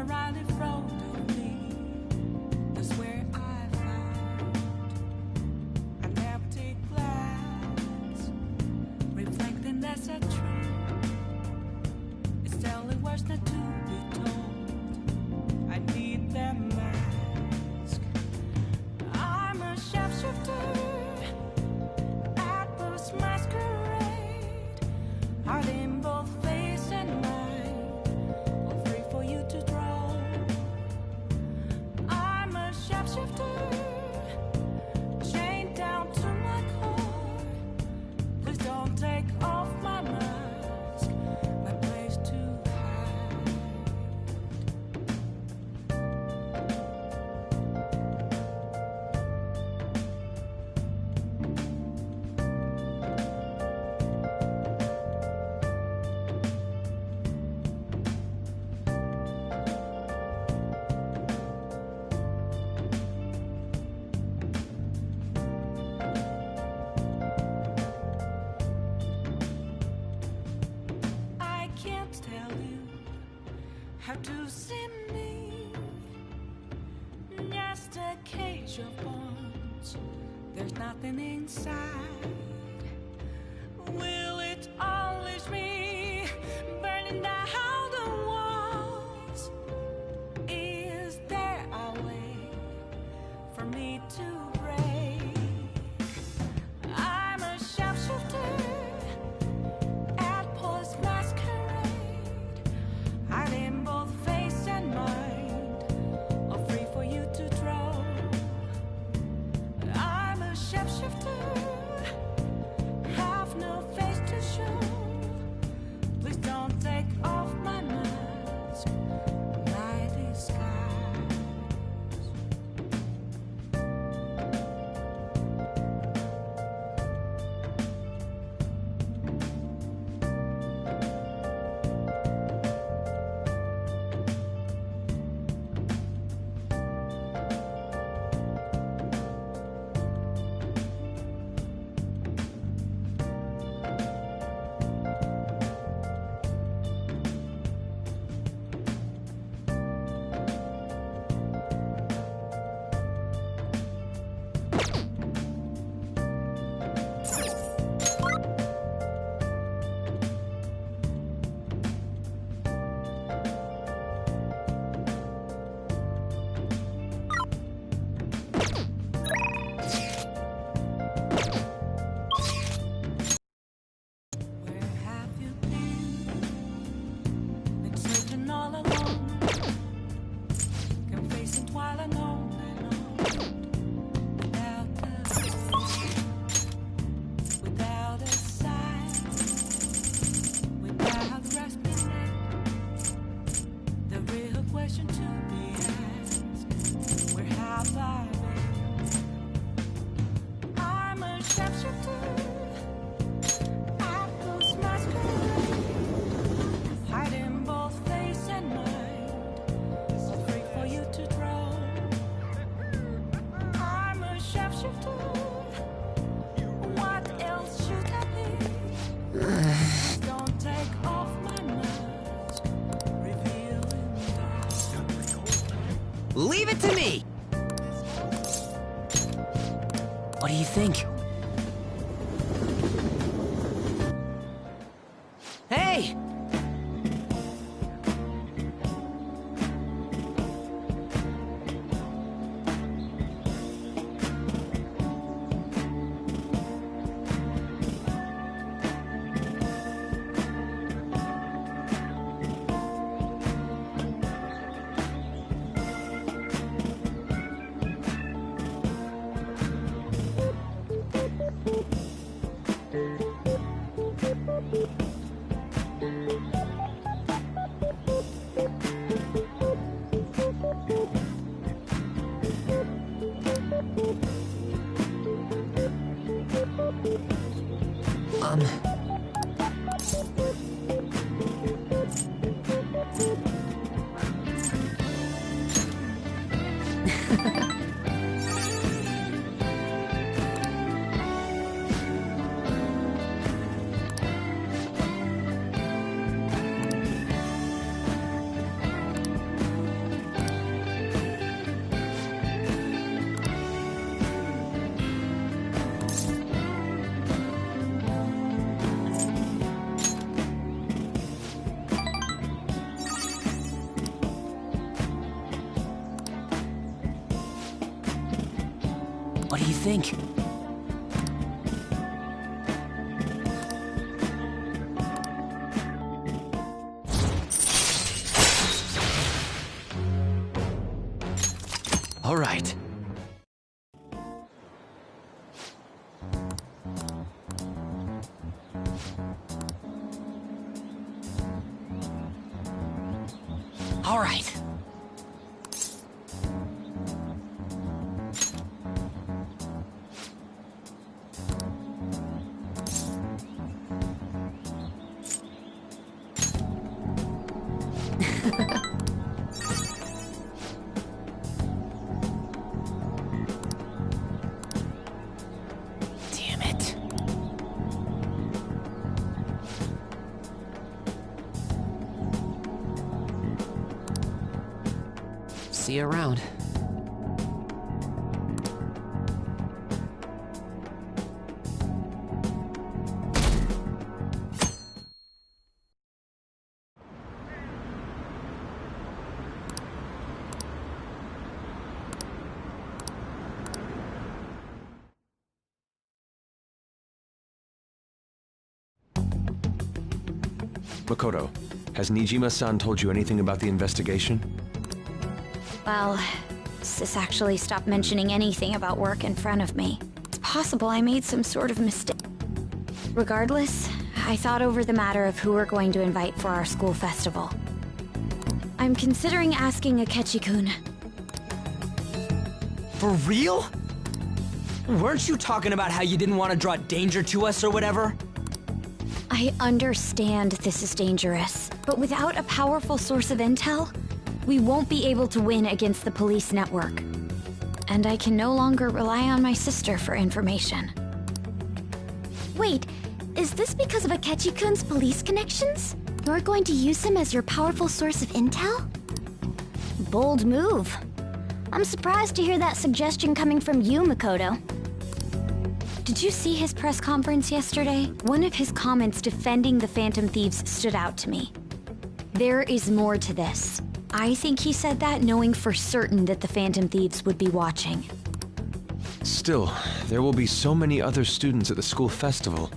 right in front of me. That's where I found an empty glass, reflecting that's a truth. It's only words not to be told. I need that mask. I'm a shapeshifter at this masquerade, hiding both face and mind, all free for you to draw. I'm a shapeshifter, chained down to my core. Please don't take off my mask, my place to hide. I can't tell you how to see me. Just a cage of bones. There's nothing inside. Will it unleash me, burning down the walls? Is there a way for me to break? I'm a shapeshifter at post masquerade, hiding both face and mind, all free for you to draw. I'm a shapeshifter, have no face to show. Please don't take off my mask, my disguise. Where have you been? Been searching all alone, confessing while alone and on, without a sign, without grasping it. The real question to be asked: where have I been? I'm a shapeshifter. Apples masquerade, hiding both face and mind, so free for you to draw. I'm a shapeshifter. What else should I be? Don't take off my mask, revealing that. Leave it to me! What do you think? Hey! What do you think? All right. All right. Damn it. See you around. Makoto, has Nijima-san told you anything about the investigation? Well, Sis actually stopped mentioning anything about work in front of me. It's possible I made some sort of mistake. Regardless, I thought over the matter of who we're going to invite for our school festival. I'm considering asking Akechi-kun. For real? Weren't you talking about how you didn't want to draw danger to us or whatever? I understand this is dangerous, but without a powerful source of intel, we won't be able to win against the police network. And I can no longer rely on my sister for information. Wait, is this because of Akechi-kun's police connections? You're going to use him as your powerful source of intel? Bold move. I'm surprised to hear that suggestion coming from you, Makoto. Did you see his press conference yesterday? One of his comments defending the Phantom Thieves stood out to me. There is more to this. I think he said that knowing for certain that the Phantom Thieves would be watching. Still, there will be so many other students at the school festival.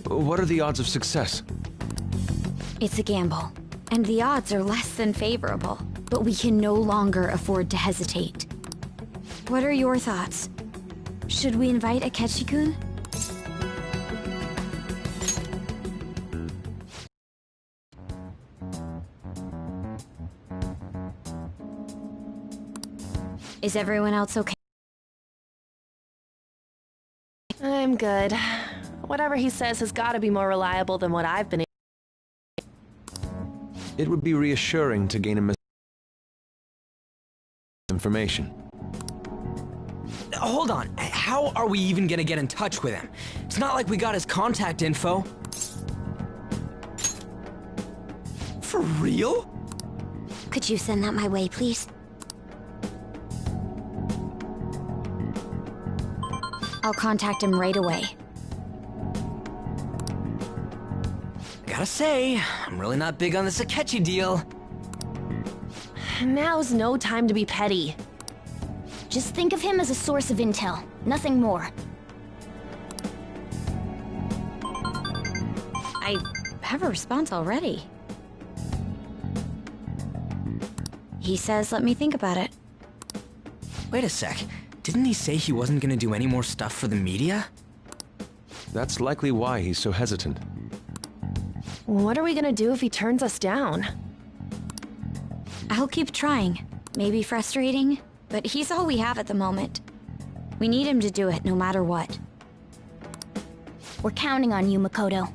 What are the odds of success? It's a gamble, and the odds are less than favorable, but we can no longer afford to hesitate. What are your thoughts? Should we invite Akechi-kun? Is everyone else okay? I'm good. Whatever he says has got to be more reliable than what I've been able. It would be reassuring to gain information. Hold on, how are we even gonna get in touch with him? It's not like we got his contact info. For real? Could you send that my way, please? I'll contact him right away. Gotta say, I'm really not big on this Akechi deal. Now's no time to be petty. Just think of him as a source of intel, nothing more. I have a response already. He says let me think about it. Wait a sec, didn't he say he wasn't gonna do any more stuff for the media? That's likely why he's so hesitant. What are we gonna do if he turns us down? I'll keep trying. Maybe frustrating, but he's all we have at the moment. We need him to do it no matter what. We're counting on you, Makoto.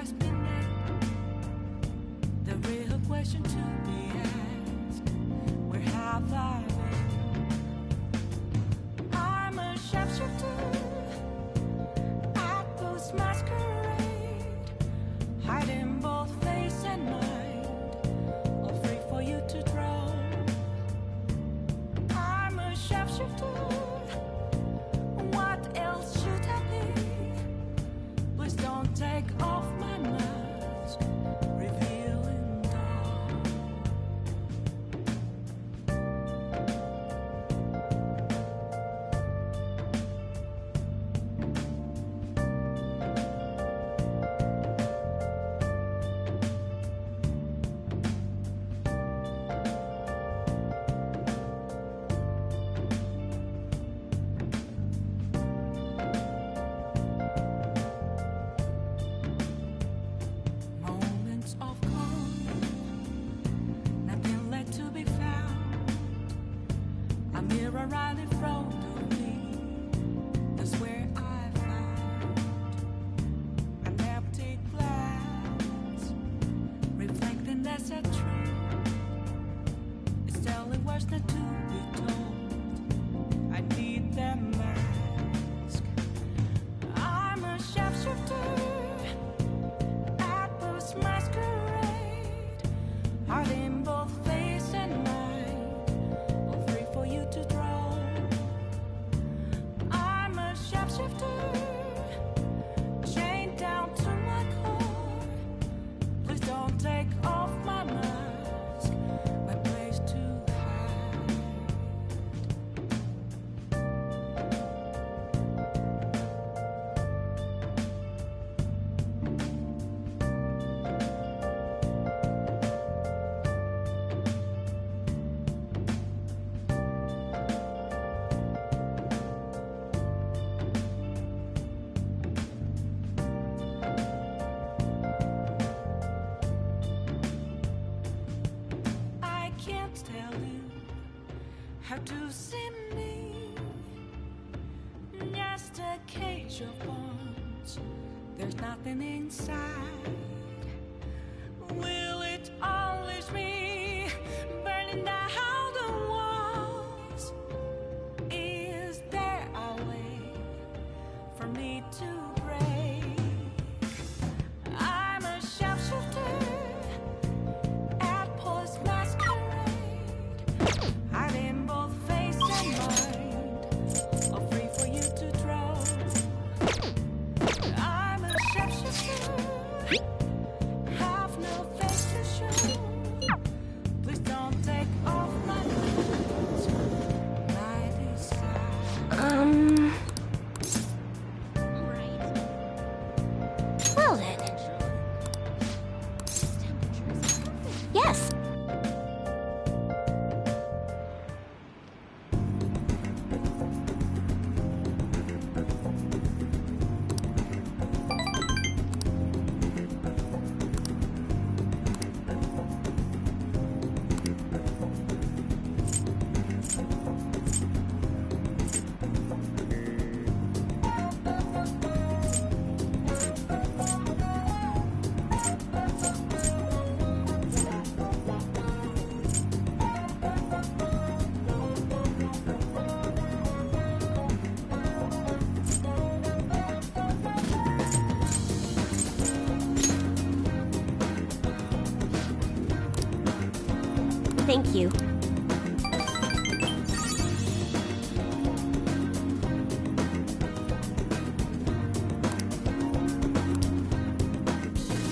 past midnight. The real question to be asked: where have I been? I'm a sharpshooter at Post Masquerade, hiding both face and mind, all free for you to draw. I'm a sharpshooter. What else should I be? Please don't take off my mask, revealing dawn. Moments of calm, nothing left to be found. A mirror right in front of me, that's where I found an empty glass, reflecting that's a truth. It's telling words not to be told. I need that mask. I'm a sharpshooter at Post Masquerade, hiding both face and mind, all free for you to draw. I'm a sharpshooter, chained down to my core. Please don't take off my mask, my place to hide. I can't tell you how to see me. Just a cage of bones. There's nothing inside. Will it always be burning down the walls? Is there a way for me to break? I'm a sharpshooter at Post Masquerade, hiding both face and mind, all free for you to draw. I'm a sharpshooter, have no face to show. Please don't take off my mask, night is sad. Well then. Yes. Thank you.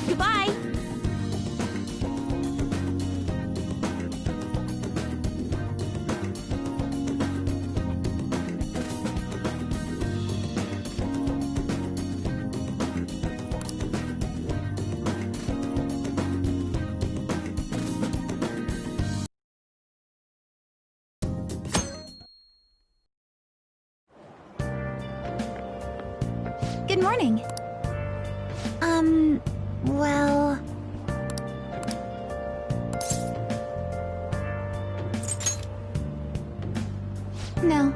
Goodbye. Good morning. Well... No.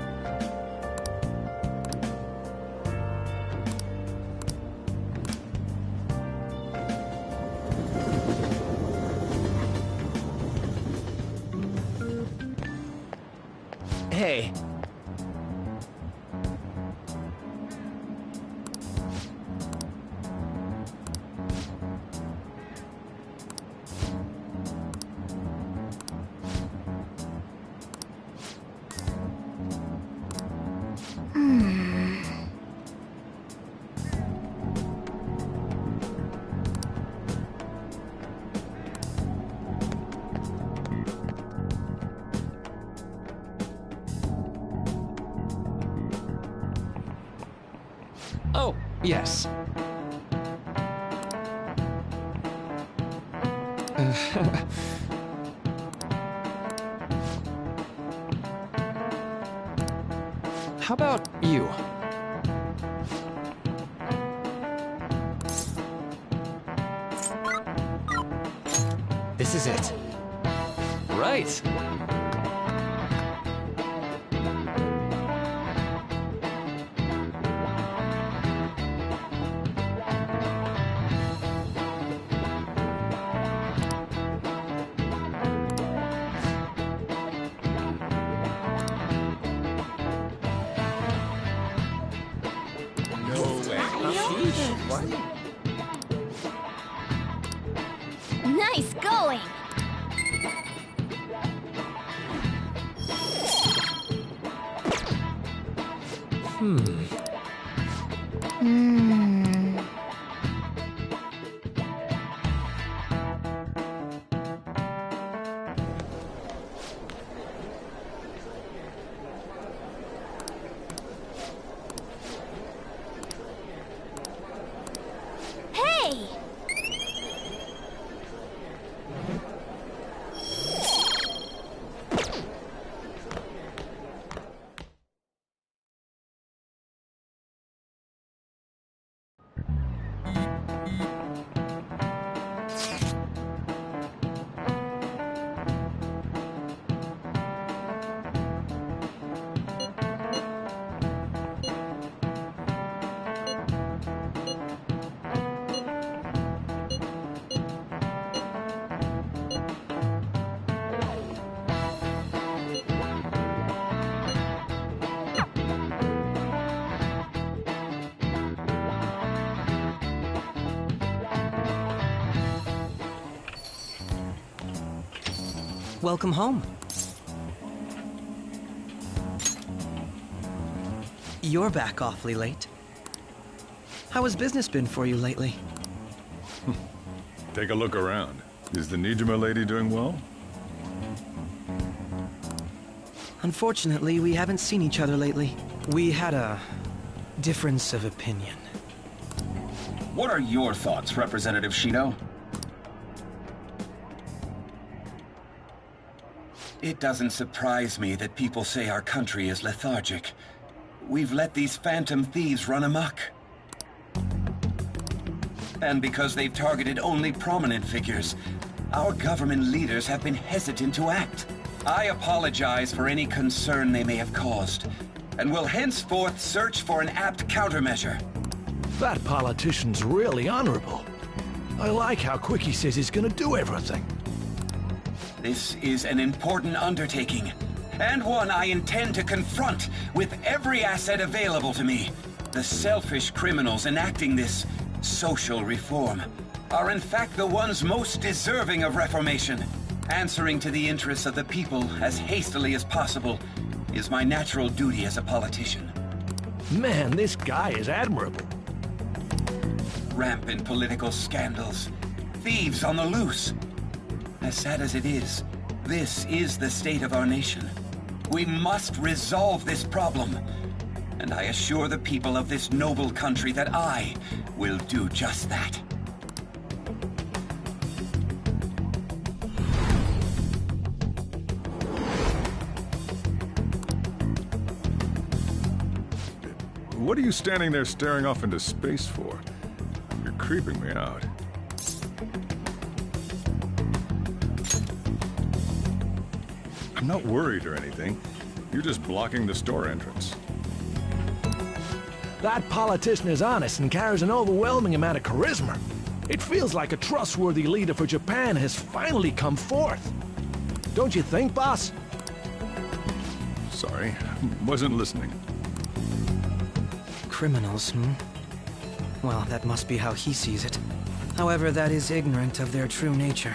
Hey. Oh, yes. How about you? This is it. Right. Nice going! Hey! Welcome home. You're back awfully late. How has business been for you lately? Take a look around. Is the Nijima lady doing well? Unfortunately, we haven't seen each other lately. We had a difference of opinion. What are your thoughts, Representative Shido? It doesn't surprise me that people say our country is lethargic. We've let these phantom thieves run amok. And because they've targeted only prominent figures, our government leaders have been hesitant to act. I apologize for any concern they may have caused, and will henceforth search for an apt countermeasure. That politician's really honorable. I like how quick he says he's gonna do everything. This is an important undertaking, and one I intend to confront with every asset available to me. The selfish criminals enacting this social reform are in fact the ones most deserving of reformation. Answering to the interests of the people as hastily as possible is my natural duty as a politician. Man, this guy is admirable. Rampant political scandals, thieves on the loose. As sad as it is, this is the state of our nation. We must resolve this problem, and I assure the people of this noble country that I will do just that. What are you standing there staring off into space for? You're creeping me out. I'm not worried or anything. You're just blocking the store entrance. That politician is honest and carries an overwhelming amount of charisma. It feels like a trustworthy leader for Japan has finally come forth. Don't you think, boss? Sorry, wasn't listening. Criminals, hmm? Well, that must be how he sees it. However, that is ignorant of their true nature.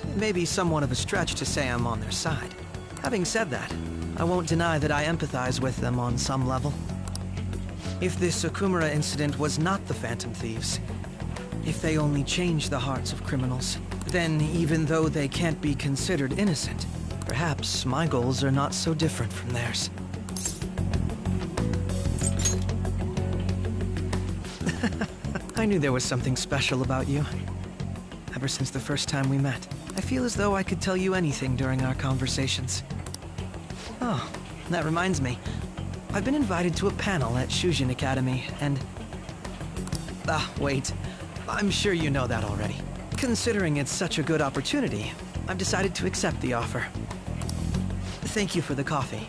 It may be somewhat of a stretch to say I'm on their side. Having said that, I won't deny that I empathize with them on some level. If this Okumura incident was not the Phantom Thieves, if they only changed the hearts of criminals, then even though they can't be considered innocent, perhaps my goals are not so different from theirs. I knew there was something special about you. Ever since the first time we met, I feel as though I could tell you anything during our conversations. Oh, that reminds me. I've been invited to a panel at Shujin Academy, and... Ah, wait. I'm sure you know that already. Considering it's such a good opportunity, I've decided to accept the offer. Thank you for the coffee.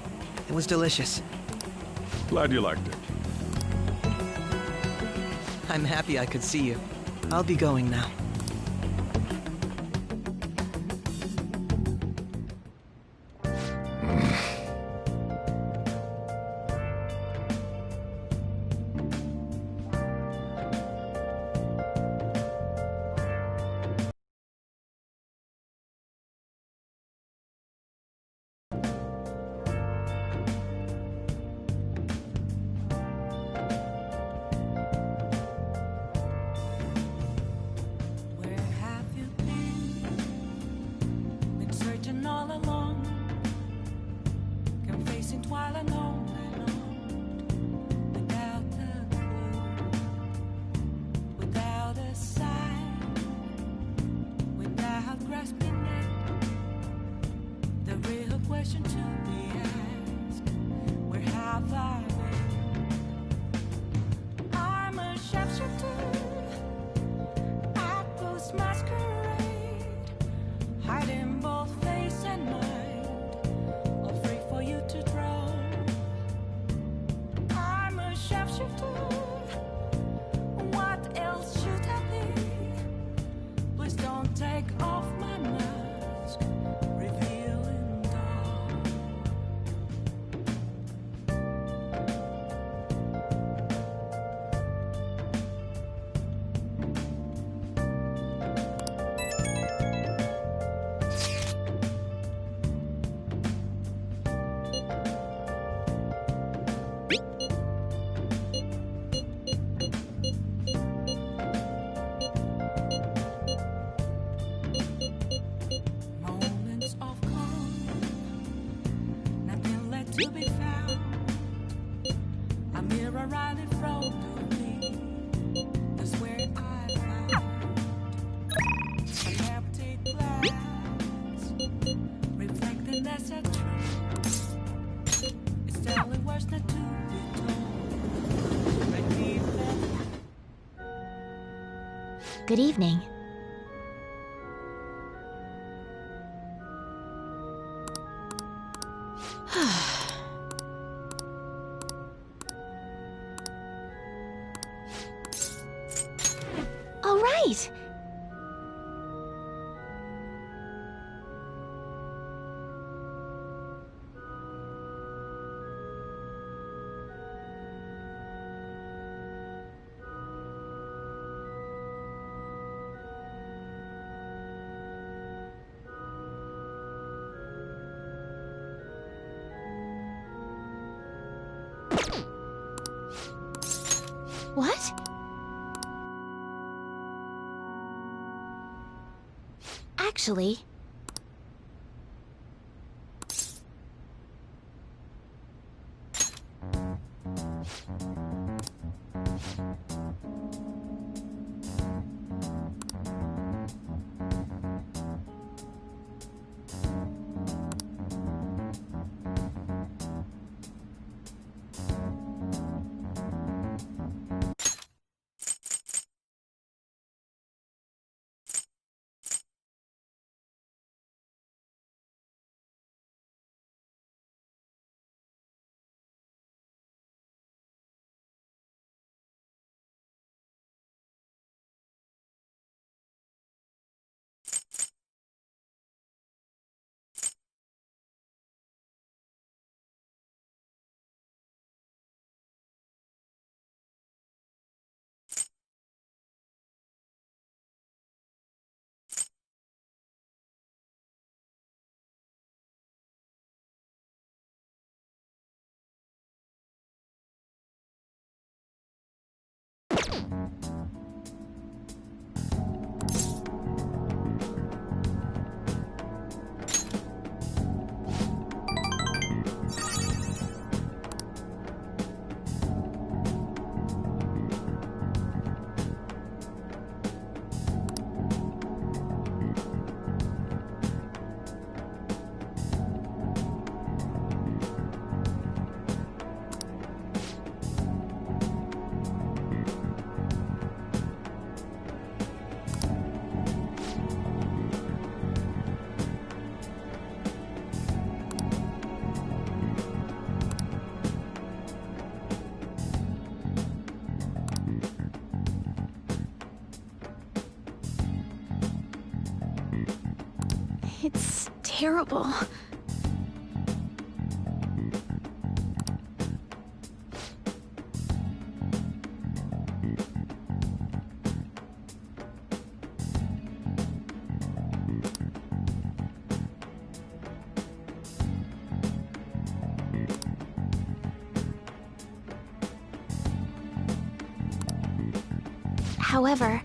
It was delicious. Glad you liked it. I'm happy I could see you. I'll be going now. Where have you been? Been searching all along, kept facing twilight on and on, without a clue, without a sign, without grasping it. The real question to be asked: where have I been? I'm a sharpshooter. Apples masquerade, hiding both face and mind, all free for you to draw. I'm a sharpshooter. What else should I be? Please don't take off my mask, revealing dawn. Moments of calm, nothing left to be found. A mirror right in front of me, that's where I found an empty glass, reflecting as a tree. It's telling words not to be told. Make me feel. Good evening. All right. What? Actually, It's terrible. However,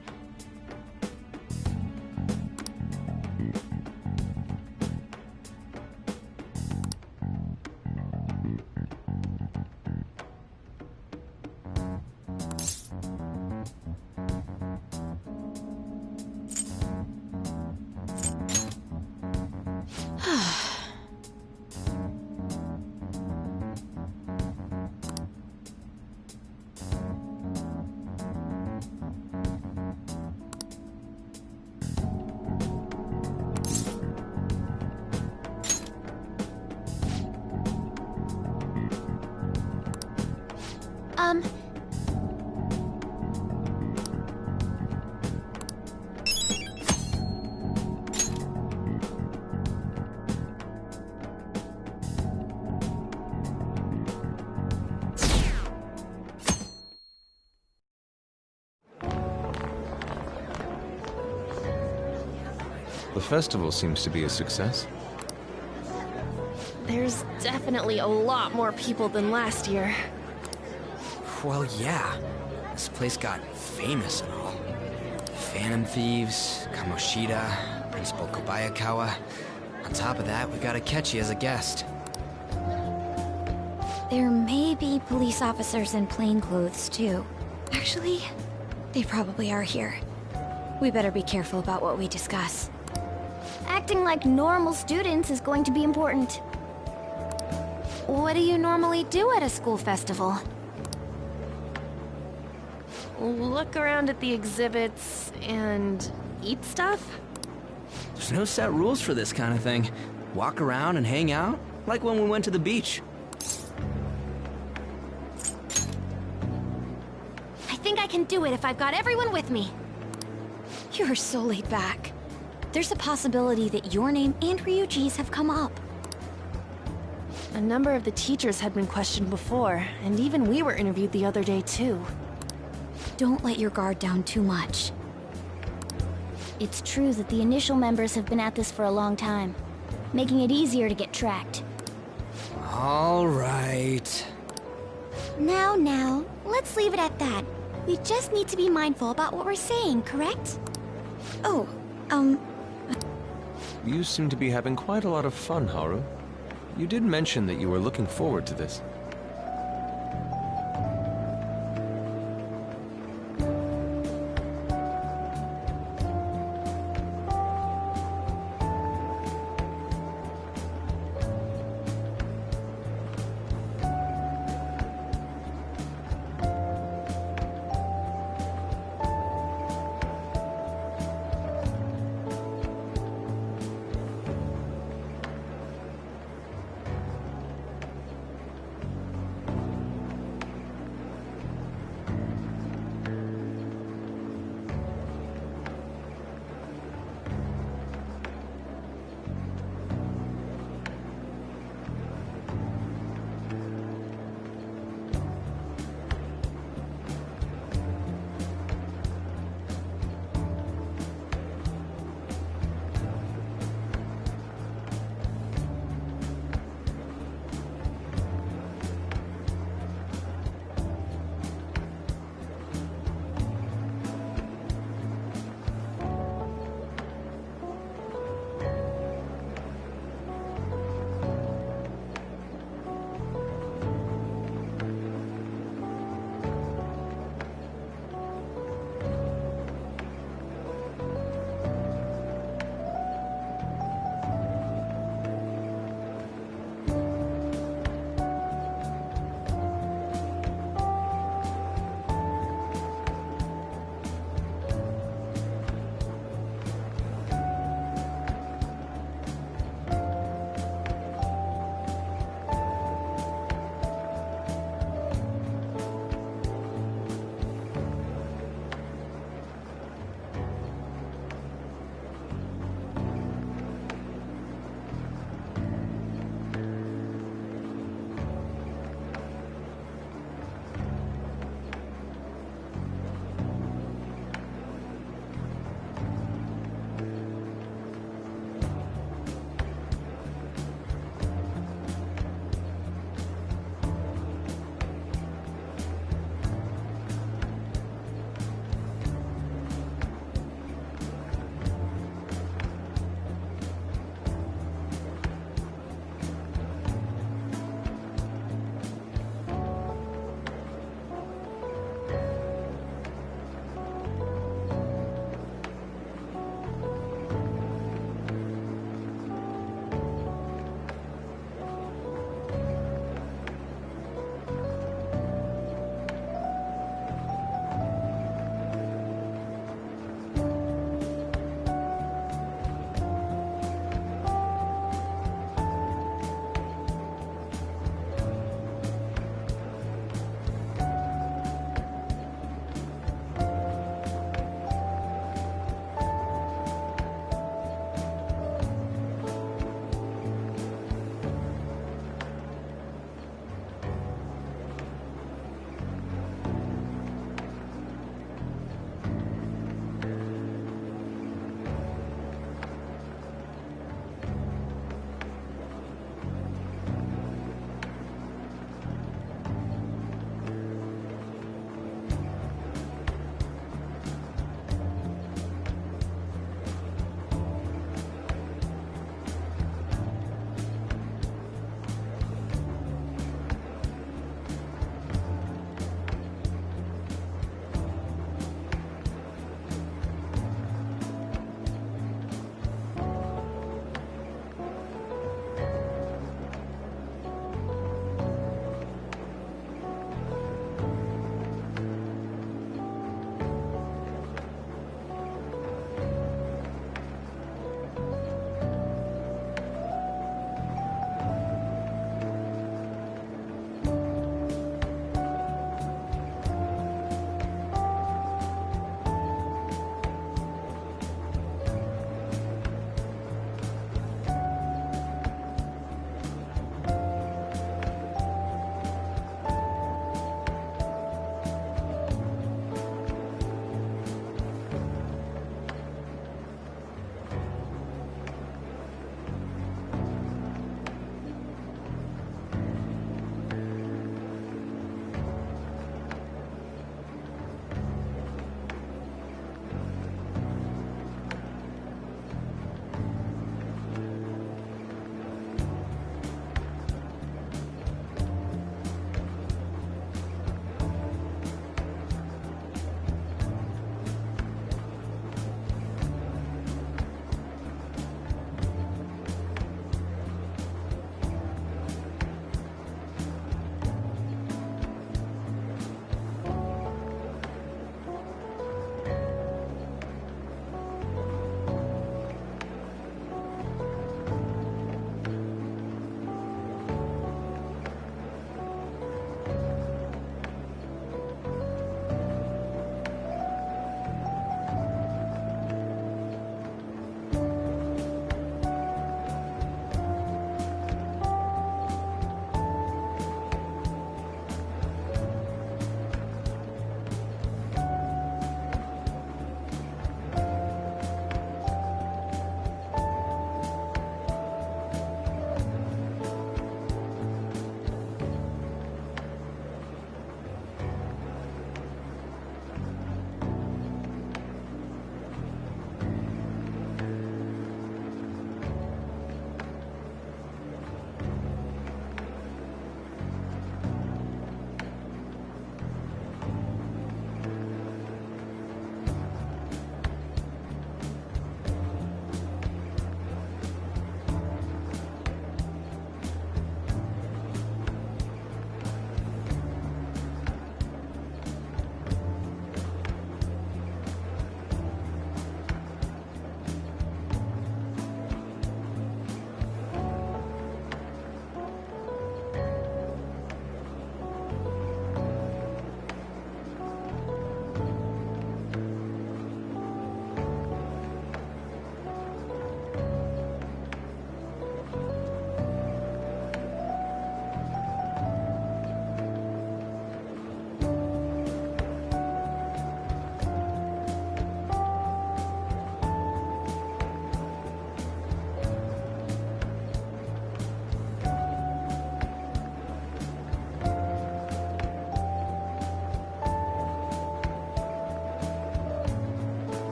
The festival seems to be a success. There's definitely a lot more people than last year. Well, yeah. This place got famous and all. Phantom Thieves, Kamoshida, Principal Kobayakawa. On top of that, we got Akechi as a guest. there may be police officers in plainclothes, too. Actually, they probably are here. We better be careful about what we discuss. Acting like normal students is going to be important. What do you normally do at a school festival? Look around at the exhibits and eat stuff? There's no set rules for this kind of thing. Walk around and hang out, like when we went to the beach. I think I can do it if I've got everyone with me. You're so laid back. There's a possibility that your name and Ryuji's have come up. A number of the teachers had been questioned before, and even we were interviewed the other day too. Don't let your guard down too much. It's true that the initial members have been at this for a long time, making it easier to get tracked. All right. Now, let's leave it at that. We just need to be mindful about what we're saying, correct? Oh, You seem to be having quite a lot of fun, Haru. You did mention that you were looking forward to this.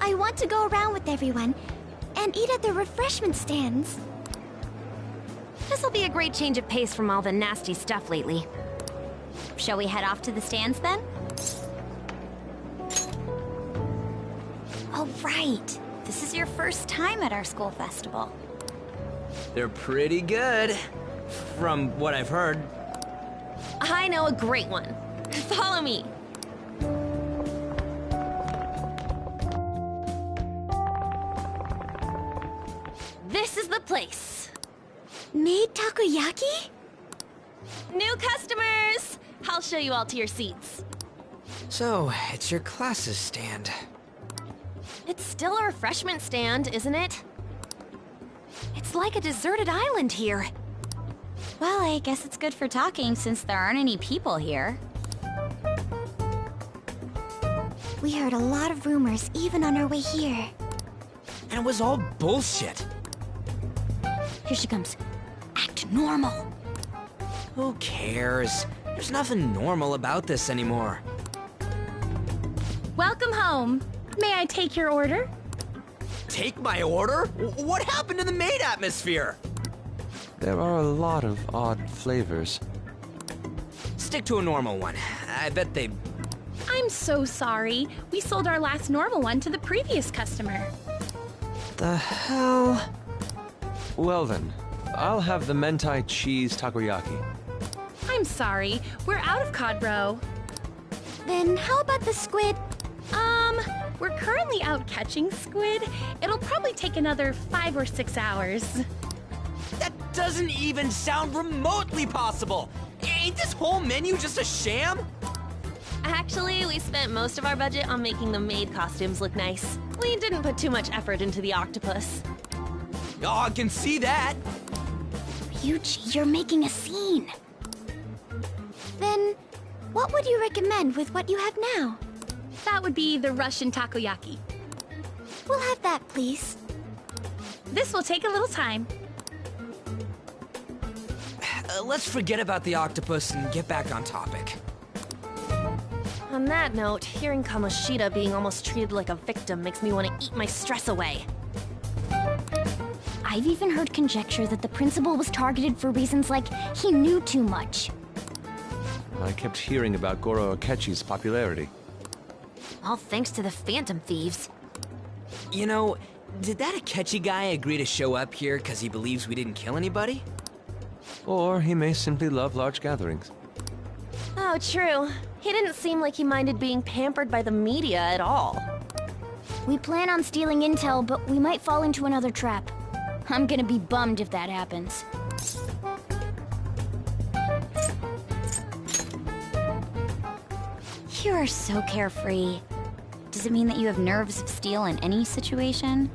I want to go around with everyone and eat at the refreshment stands. This'll be a great change of pace from all the nasty stuff lately. Shall we head off to the stands then? Oh, right. This is your first time at our school festival. They're pretty good, from what I've heard. I know a great one. Follow me. This is the place. Made takoyaki? New customers! I'll show you all to your seats. So, it's your class's stand. It's still a refreshment stand, isn't it? It's like a deserted island here. Well, I guess it's good for talking since there aren't any people here. We heard a lot of rumors even on our way here. And it was all bullshit. Here she comes. Act normal. Who cares? There's nothing normal about this anymore. Welcome home. May I take your order? Take my order? What happened to the maid atmosphere? There are a lot of odd flavors. Stick to a normal one. I bet they... I'm so sorry. We sold our last normal one to the previous customer. The hell? Well then, I'll have the mentai cheese takoyaki. I'm sorry. We're out of cod roe. Then how about the squid? We're currently out catching squid. It'll probably take another 5 or 6 hours. That doesn't even sound remotely possible! Ain't this whole menu just a sham? Actually, we spent most of our budget on making the maid costumes look nice. We didn't put too much effort into the octopus. Oh, I can see that! Ryuji, you're making a scene. Then, what would you recommend with what you have now? That would be the Russian takoyaki. We'll have that, please. This will take a little time. Let's forget about the octopus and get back on topic. On that note, hearing Kamoshida being almost treated like a victim makes me want to eat my stress away. I've even heard conjecture that the principal was targeted for reasons like he knew too much. I kept hearing about Goro Akechi's popularity. All thanks to the Phantom Thieves. You know, did that Akechi guy agree to show up here because he believes we didn't kill anybody? Or he may simply love large gatherings. Oh, true. He didn't seem like he minded being pampered by the media at all. We plan on stealing intel, but we might fall into another trap. I'm gonna be bummed if that happens. You are so carefree. Does it mean that you have nerves of steel in any situation?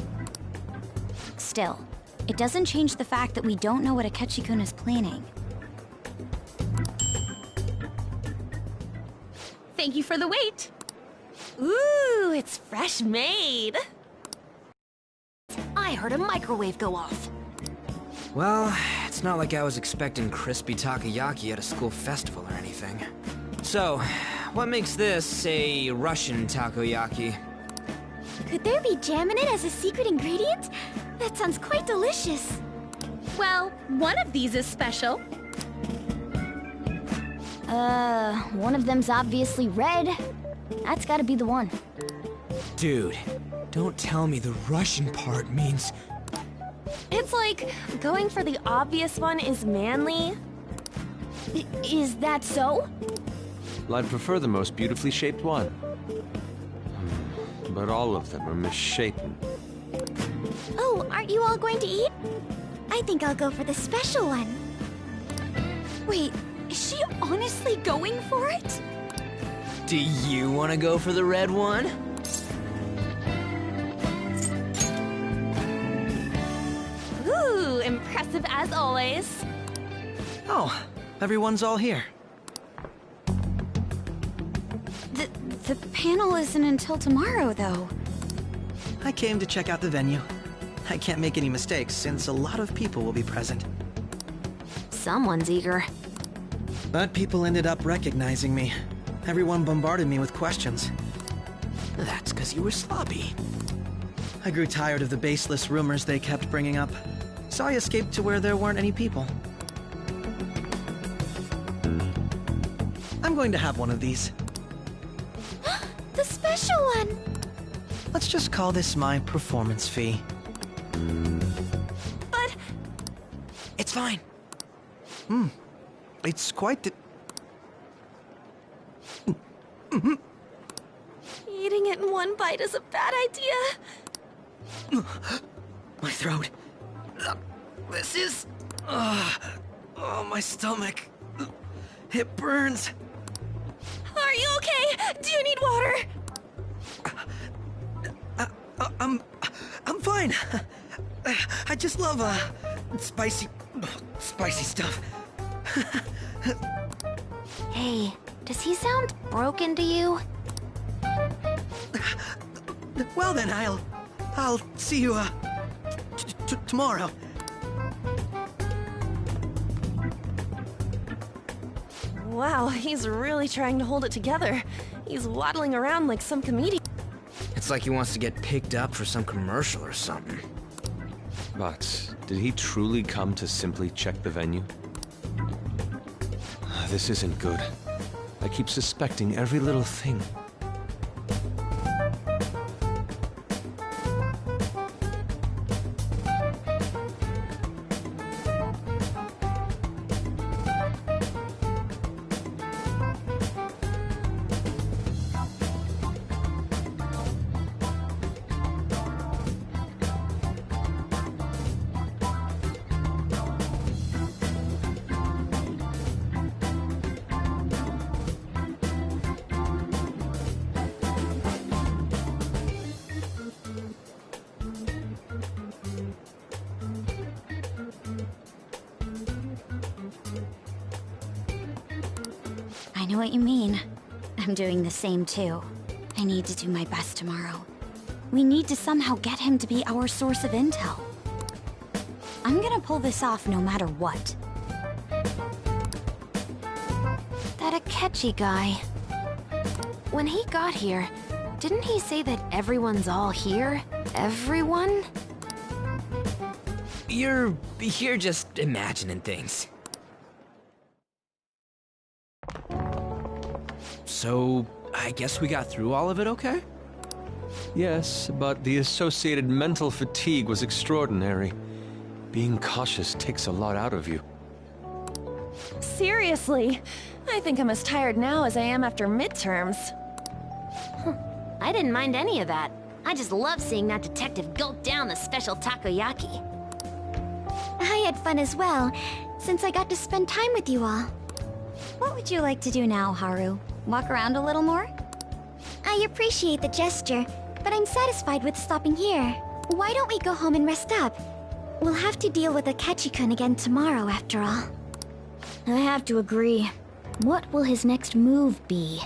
Still, it doesn't change the fact that we don't know what Akechi-kun is planning. Thank you for the wait. Ooh, it's fresh made. I heard a microwave go off. Well, it's not like I was expecting crispy takoyaki at a school festival or anything. So, what makes this a Russian takoyaki? Could there be jam in it as a secret ingredient? That sounds quite delicious. Well, one of these is special. One of them's obviously red. That's gotta be the one. Dude, don't tell me the Russian part means... It's like going for the obvious one is manly. Is that so? Well, I'd prefer the most beautifully shaped one. But all of them are misshapen. Oh, aren't you all going to eat? I think I'll go for the special one. Wait, is she honestly going for it? Do you want to go for the red one? Ooh, impressive as always. Oh, everyone's all here. The panel isn't until tomorrow, though. I came to check out the venue. I can't make any mistakes since a lot of people will be present. Someone's eager. But people ended up recognizing me. Everyone bombarded me with questions. That's because you were sloppy. I grew tired of the baseless rumors they kept bringing up, so I escaped to where there weren't any people. I'm going to have one of these. The special one! Let's just call this my performance fee. But... It's fine. It's quite the... Eating it in one bite is a bad idea. My throat. This is... oh, my stomach. It burns. Are you okay? Do you need water? I'm fine. I just love, spicy stuff. Hey, does he sound broken to you? Well then, I'll see you, tomorrow. Wow, he's really trying to hold it together. He's waddling around like some comedian. It's like he wants to get picked up for some commercial or something. But did he truly come to simply check the venue? This isn't good. I keep suspecting every little thing. I know what you mean. I'm doing the same too. I need to do my best tomorrow. We need to somehow get him to be our source of intel. I'm gonna pull this off no matter what. That Akechi guy. When he got here, didn't he say that everyone's all here? Everyone? You're just imagining things. So, I guess we got through all of it okay? Yes, but the associated mental fatigue was extraordinary. Being cautious takes a lot out of you. Seriously, I think I'm as tired now as I am after midterms. I didn't mind any of that. I just love seeing that detective gulp down the special takoyaki. I had fun as well, since I got to spend time with you all. What would you like to do now, Haru? Walk around a little more? I appreciate the gesture, but I'm satisfied with stopping here. Why don't we go home and rest up? We'll have to deal with Akechi-kun again tomorrow, after all. I have to agree. What will his next move be?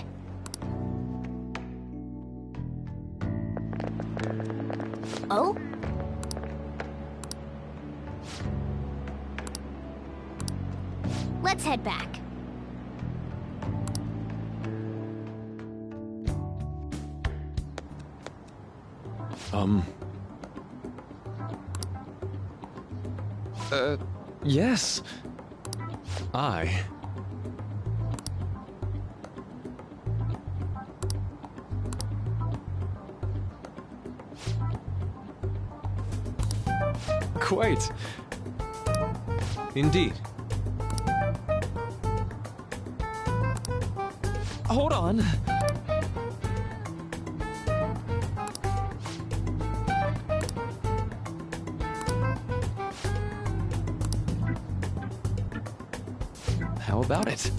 Oh? Let's head back. Yes. Quite. Indeed. Hold on. How about it?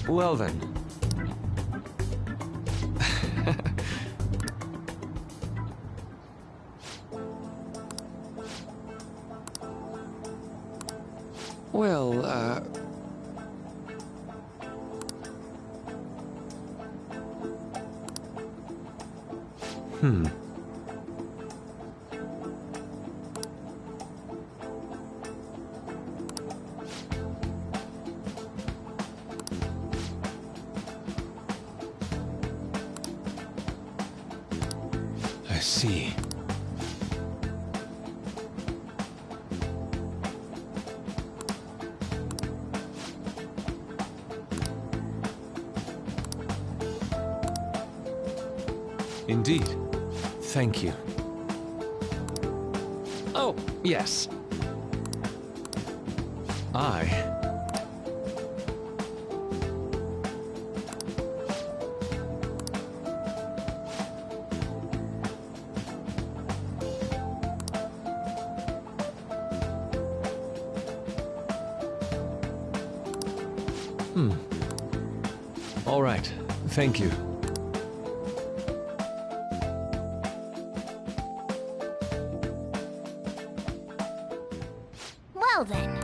Well then. Well, see. Indeed. Thank you. Oh, yes. All right. Thank you. Well then.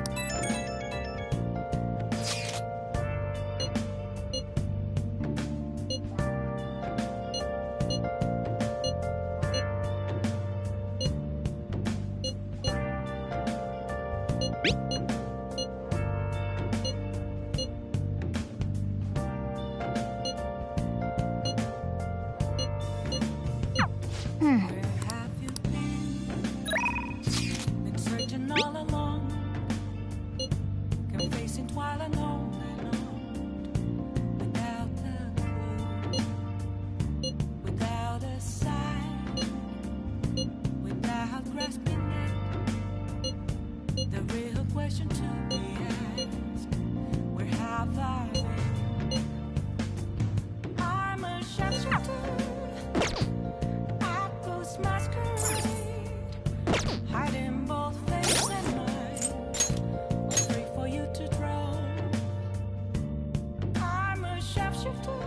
Where have you been? Been searching all along, confessing twilight on and on, without a clue, without a sign, without grasping it. The real question to be asked: where have I been? I'm a sharpshooter. Masquerade, hiding both face and mind, free for you to draw. I'm a sharpshooter.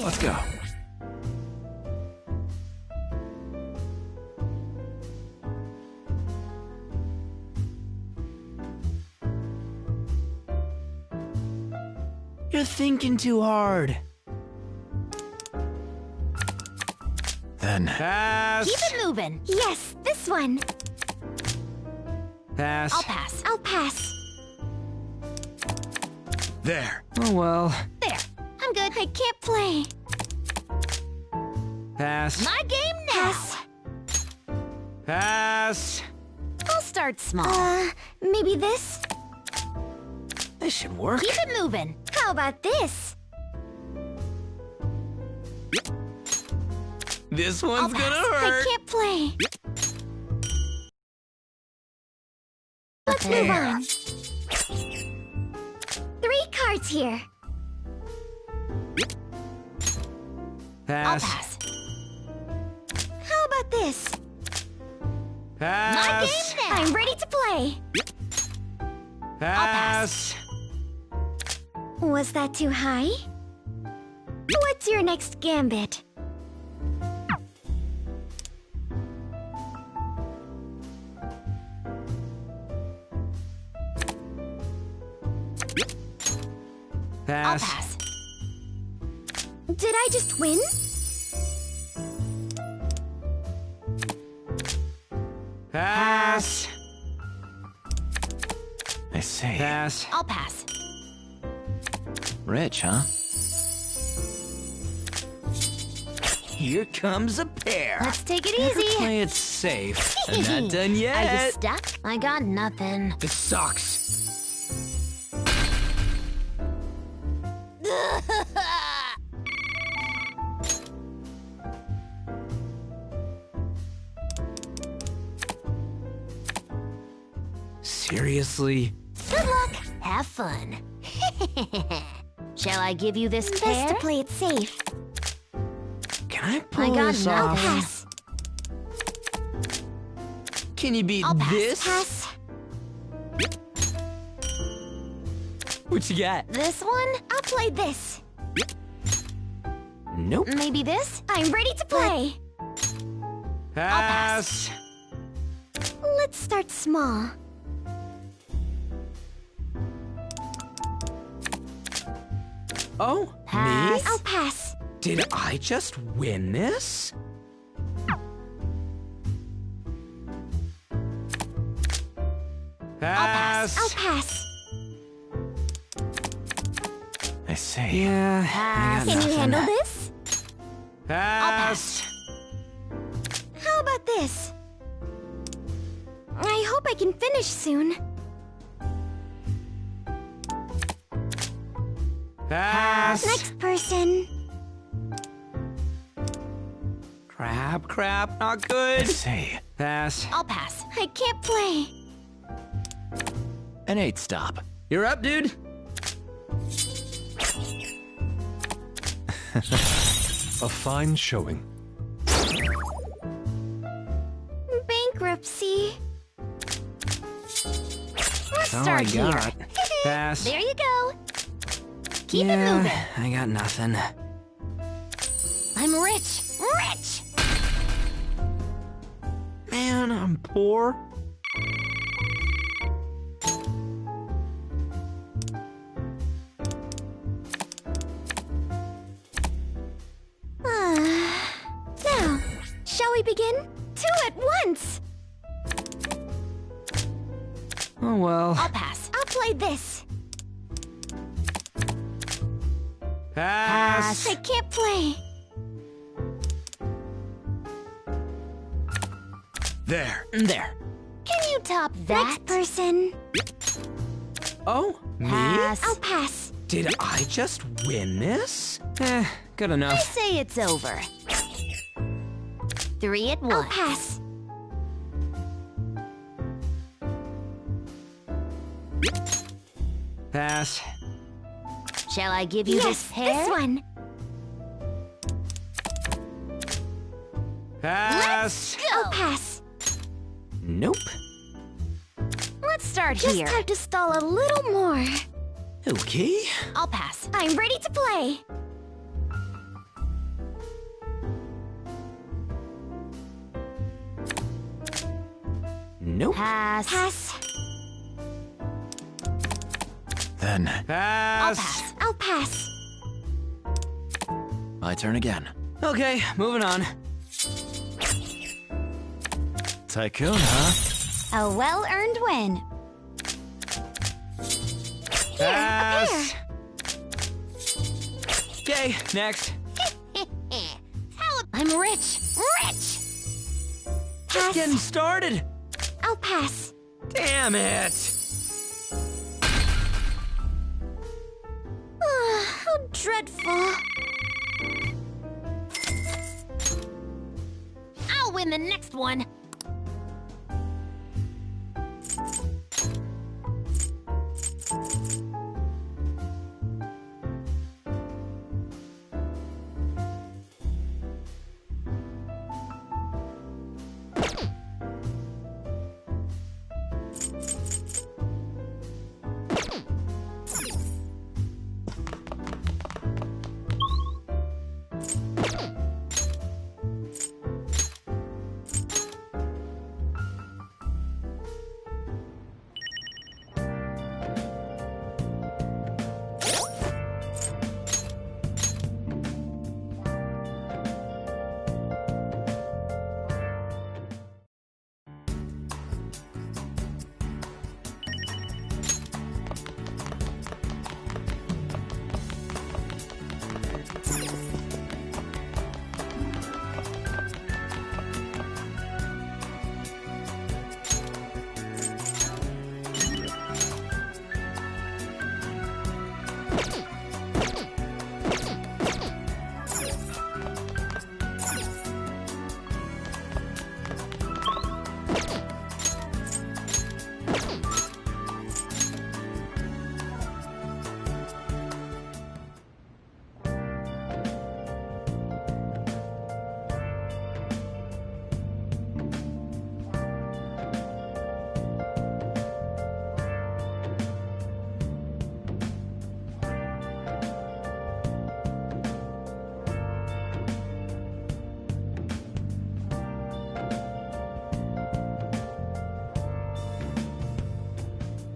Let's go. You're thinking too hard. Then Pass. Keep it moving. Yes, this one. Pass. I'll pass. I'll pass. there. Oh well. There. I'm good. I can't play. Pass. My game now. Pass. I'll start small. Maybe this? This should work. Keep it moving. How about this? This one's gonna I hurt. can't play. Let's move on. 3 cards here. Pass. I'll pass. How about this? Pass. My game now. I'm ready to play. Pass. Was that too high? What's your next gambit? Pass. I'll pass. Did I just win? Pass. I see. Pass. I'll pass. Rich, huh? Here comes a pair. Let's take it Better easy. play it safe. I'm not done Are you yet. stuck? I got nothing. This sucks. Seriously? Good luck. Have fun. Shall I give you this Best pair? to play it safe. Can I pull I got this nothing. off? Pass. Can you beat I'll pass. this? Pass. What you got? This one? I'll play this. Nope. Maybe this? I'm ready to play. Pass. Let's start small. Oh, Pass. me? I'll pass. Did I just win this? Pass. I'll pass. I see. Yeah. Pass. I got Can you nothing. handle this? Pass. How about this? I hope I can finish soon. Pass. Next person. Crap, not good. Say, Pass. I'll pass. I can't play. An 8 stop. You're up, dude. a fine showing. Bankruptcy. Let's That's all start I here. got. Pass. There you go. Keep it Yeah, moving. I got nothing. I'm rich. Rich! Man, I'm poor. Now, shall we begin? 2 at once. Oh well. I'll pass. I'll play this. Pass. I can't play. There. There. Can you top that? Next person. Oh, me? Pass. I'll pass. Did I just win this? Good I enough. say it's over. 3 at I'll once. pass. Pass. Shall I give you Yes, this pair? this one. Pass. Go. I'll pass. Nope. Let's start Just here. have to stall a little more. Okay. I'll pass. I'm ready to play. Nope. Pass. Pass. Then, I'll Pass. pass. I'll pass. my turn again. Okay, moving on. Tycoon, huh? A well-earned win. Pass. Okay, next. I'm rich. Rich! Just getting started. I'll pass. Damn it. How dreadful. I'll win the next one.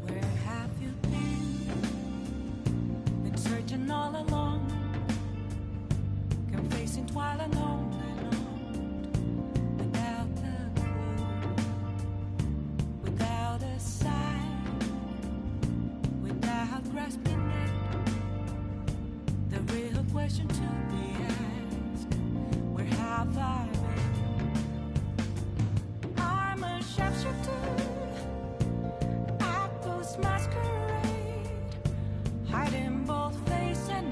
Where have you been? Been searching all along, confessing while alone and on, without a clue, without a sign, without grasping it. The real question to be asked: where have I been? I'm a sharpshooter. Masquerade, hiding both face and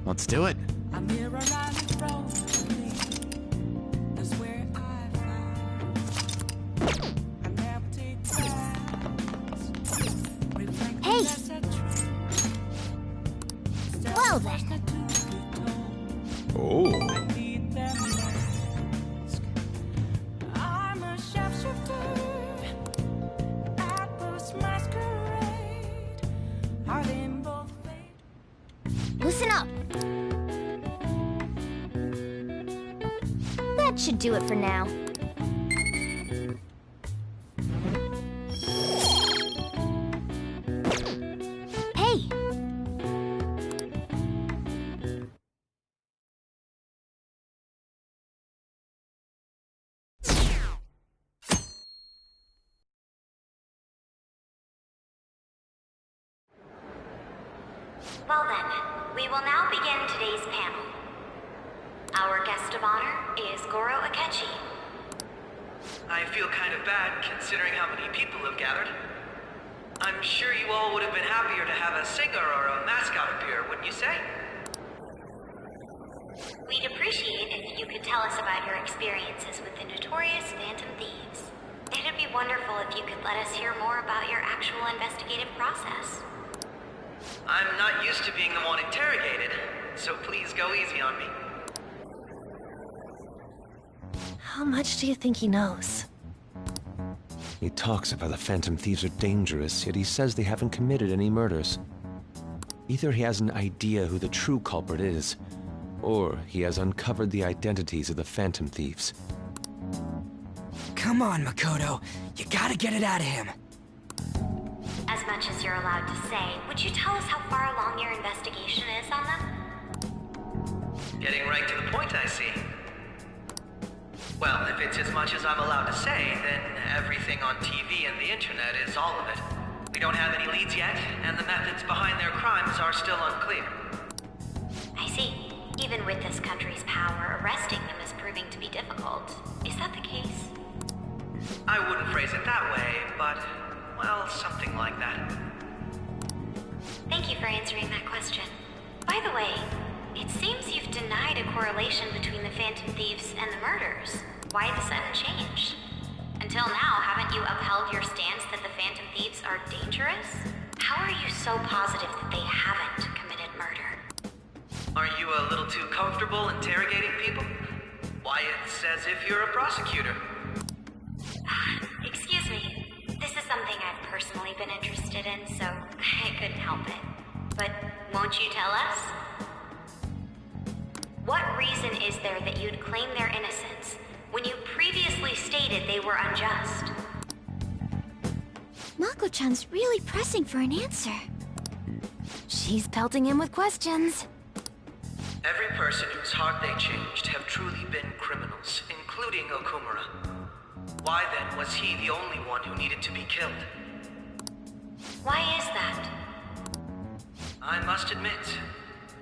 Let's do it. A mirror right in front of me. That's where I found. I never take class. Reflect Hey. that's a truth. Well then. Oh. I need them mask. I'm a chauffeur at this masquerade. Are they both fake? Listen up. That should do it for now. Hey! Well then, we will now begin today's panel. Our guest of honor is Goro Akechi. I feel kind of bad considering how many people have gathered. I'm sure you all would have been happier to have a singer or a mascot appear, wouldn't you say? We'd appreciate if you could tell us about your experiences with the notorious Phantom Thieves. It'd be wonderful if you could let us hear more about your actual investigative process. I'm not used to being the one interrogated, so please go easy on me. How much do you think he knows? He talks about the Phantom Thieves are dangerous, yet he says they haven't committed any murders. Either he has an idea who the true culprit is, or he has uncovered the identities of the Phantom Thieves. Come on, Makoto. You gotta get it out of him. As much as you're allowed to say, would you tell us how far along your investigation is on them? Getting right to the point, I see. Well, if it's as much as I'm allowed to say, then everything on TV and the internet is all of it. We don't have any leads yet, and the methods behind their crimes are still unclear. I see. Even with this country's power, arresting them is proving to be difficult. Is that the case? I wouldn't phrase it that way, but, well, something like that. Thank you for answering that question. By the way, it seems you've denied a correlation between the Phantom Thieves and the murders. Why the sudden change? Until now, haven't you upheld your stance that the Phantom Thieves are dangerous? How are you so positive that they haven't committed murder? Are you a little too comfortable interrogating people? Why, it's as if you're a prosecutor. Excuse me. This is something I've personally been interested in, so I couldn't help it. But won't you tell us? What reason is there that you'd claim their innocence when you previously stated they were unjust? Mako-chan's really pressing for an answer. She's pelting him with questions. Every person whose heart they changed have truly been criminals, including Okumura. Why then was he the only one who needed to be killed? Why is that? I must admit,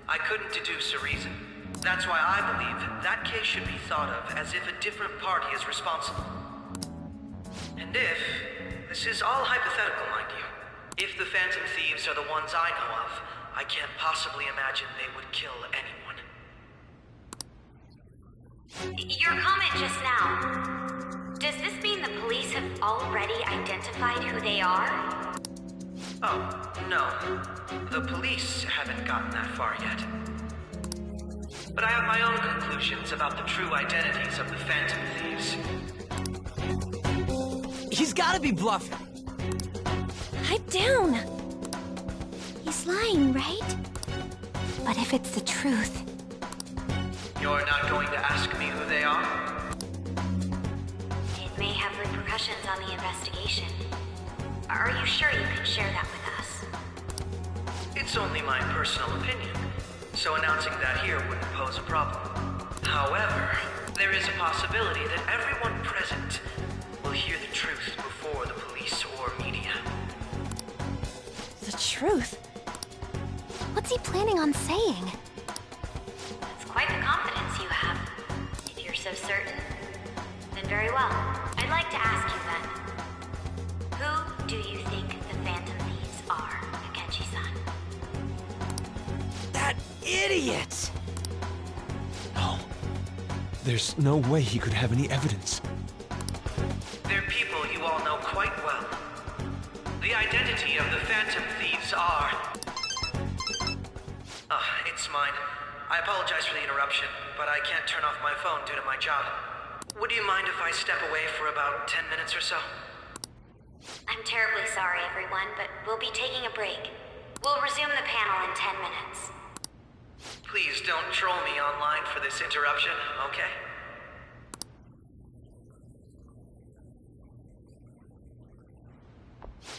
I couldn't deduce a reason. That's why I believe that case should be thought of as if a different party is responsible. And if, this is all hypothetical, mind you, if the Phantom Thieves are the ones I know of, I can't possibly imagine they would kill anyone. Your comment just now, does this mean the police have already identified who they are? Oh, no. The police haven't gotten that far yet. But I have my own conclusions about the true identities of the Phantom Thieves. He's gotta be bluffing. Pipe down. He's lying, right? But if it's the truth... You're not going to ask me who they are? It may have repercussions on the investigation. Are you sure you can share that with us? It's only my personal opinion, so announcing that here wouldn't pose a problem. However, there is a possibility that everyone present will hear the truth before the police or media. The truth? What's he planning on saying? That's quite the confidence you have. If you're so certain, then very well. I'd like to ask you then, who do you think the Phantom Thieves are, Akechi-san? idiot! No. There's no way he could have any evidence. They're people you all know quite well. The identity of the Phantom Thieves are... it's mine. I apologize for the interruption, but I can't turn off my phone due to my job. Would you mind if I step away for about 10 minutes or so? I'm terribly sorry, everyone, but we'll be taking a break. We'll resume the panel in 10 minutes. Please don't troll me online for this interruption, okay?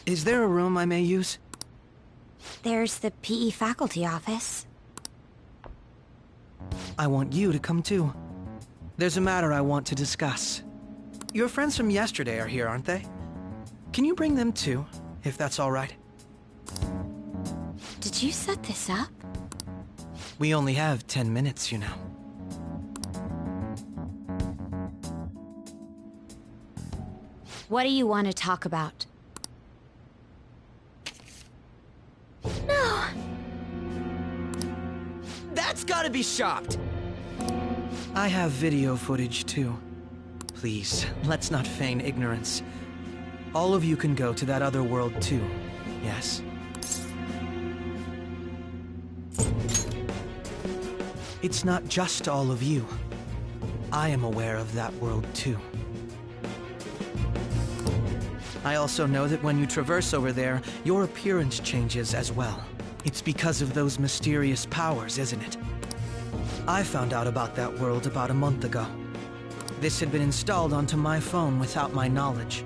Is there a room I may use? There's the PE faculty office. I want you to come too. There's a matter I want to discuss. Your friends from yesterday are here, aren't they? Can you bring them too, if that's all right? Did you set this up? We only have 10 minutes, you know. What do you want to talk about? No! That's gotta be shopped! I have video footage too. Please, let's not feign ignorance. All of you can go to that other world too, yes? It's not just all of you. I am aware of that world too. I also know that when you traverse over there, your appearance changes as well. It's because of those mysterious powers, isn't it? I found out about that world about a month ago. This had been installed onto my phone without my knowledge.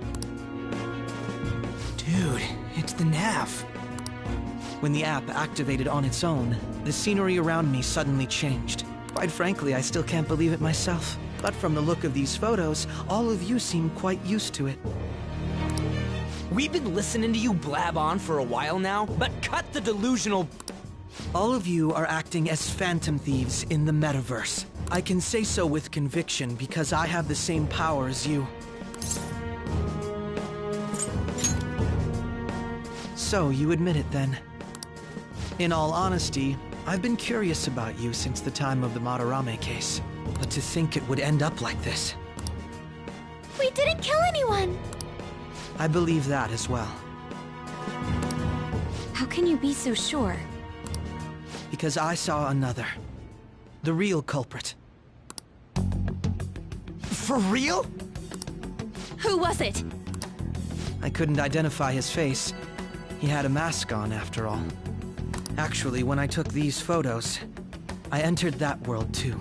Dude, it's the nav. When the app activated on its own, the scenery around me suddenly changed. Quite frankly, I still can't believe it myself. But from the look of these photos, all of you seem quite used to it. We've been listening to you blab on for a while now, but cut the delusional... All of you are acting as Phantom Thieves in the metaverse. I can say so with conviction because I have the same power as you. So, you admit it then. In all honesty, I've been curious about you since the time of the Madarame case. But to think it would end up like this. We didn't kill anyone! I believe that as well. How can you be so sure? Because I saw another. The real culprit. For real? Who was it? I couldn't identify his face. He had a mask on, after all. Actually, when I took these photos, I entered that world too.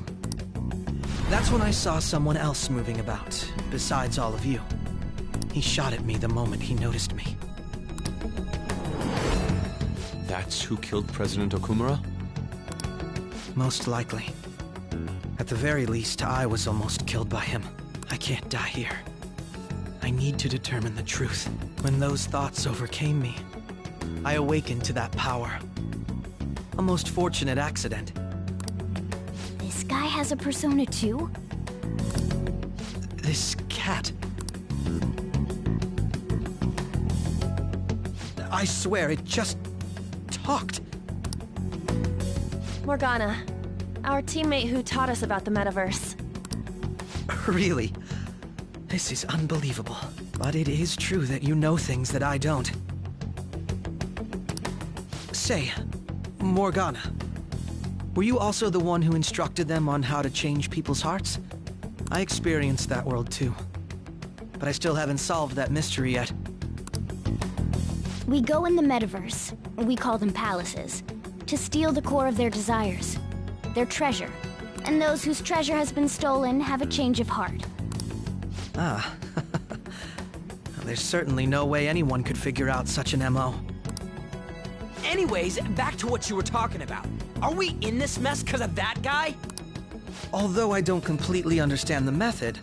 That's when I saw someone else moving about, besides all of you. He shot at me the moment he noticed me. That's who killed President Okumura? Most likely. At the very least, I was almost killed by him. I can't die here. I need to determine the truth. When those thoughts overcame me, I awakened to that power. A most fortunate accident. This guy has a persona too? This cat. I swear, it just talked. Morgana, our teammate who taught us about the metaverse. Really? This is unbelievable. But it is true that you know things that I don't. Say, Morgana, were you also the one who instructed them on how to change people's hearts? I experienced that world too. But I still haven't solved that mystery yet. We go in the metaverse, we call them palaces, to steal the core of their desires, their treasure. And those whose treasure has been stolen have a change of heart. Ah. There's certainly no way anyone could figure out such an MO. Anyways, back to what you were talking about. Are we in this mess because of that guy? Although I don't completely understand the method,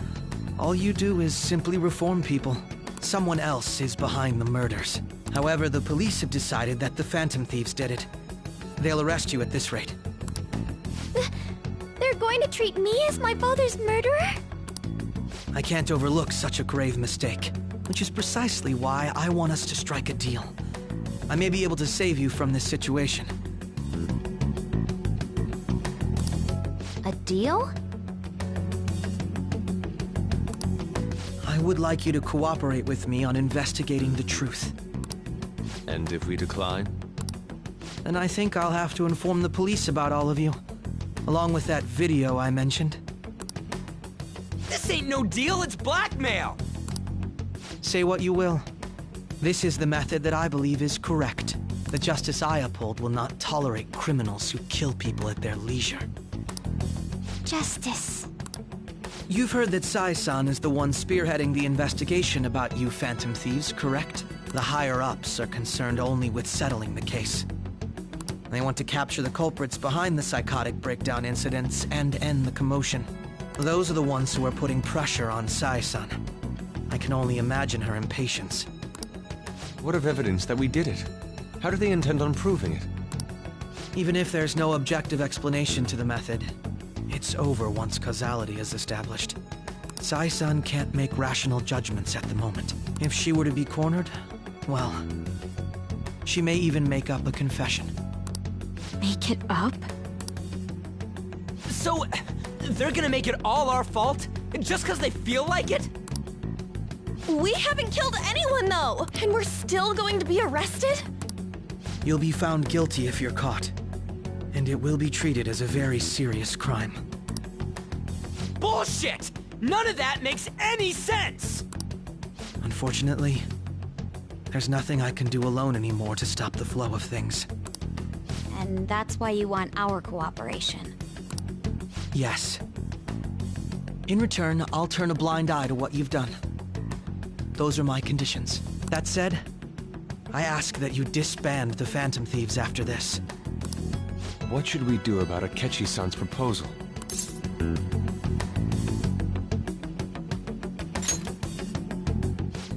all you do is simply reform people. Someone else is behind the murders. However, the police have decided that the Phantom Thieves did it. They'll arrest you at this rate. They're going to treat me as my father's murderer? I can't overlook such a grave mistake, which is precisely why I want us to strike a deal. I may be able to save you from this situation. A deal? I would like you to cooperate with me on investigating the truth. And if we decline? Then I think I'll have to inform the police about all of you, along with that video I mentioned. This ain't no deal, it's blackmail! Say what you will. This is the method that I believe is correct. The justice I uphold will not tolerate criminals who kill people at their leisure. Justice. You've heard that Sai-san is the one spearheading the investigation about you Phantom Thieves, correct? The higher-ups are concerned only with settling the case. They want to capture the culprits behind the psychotic breakdown incidents and end the commotion. Those are the ones who are putting pressure on Sai-san. I can only imagine her impatience. What of evidence that we did it? How do they intend on proving it? Even if there's no objective explanation to the method, it's over once causality is established. Sai-san can't make rational judgments at the moment. If she were to be cornered, well, she may even make up a confession. Make it up? So, they're gonna make it all our fault? Just because they feel like it? We haven't killed anyone, though! And we're still going to be arrested? You'll be found guilty if you're caught, and it will be treated as a very serious crime. Bullshit! None of that makes any sense! Unfortunately, there's nothing I can do alone anymore to stop the flow of things. And that's why you want our cooperation. Yes. In return, I'll turn a blind eye to what you've done. Those are my conditions. That said, I ask that you disband the Phantom Thieves after this. What should we do about Akechi-san's proposal?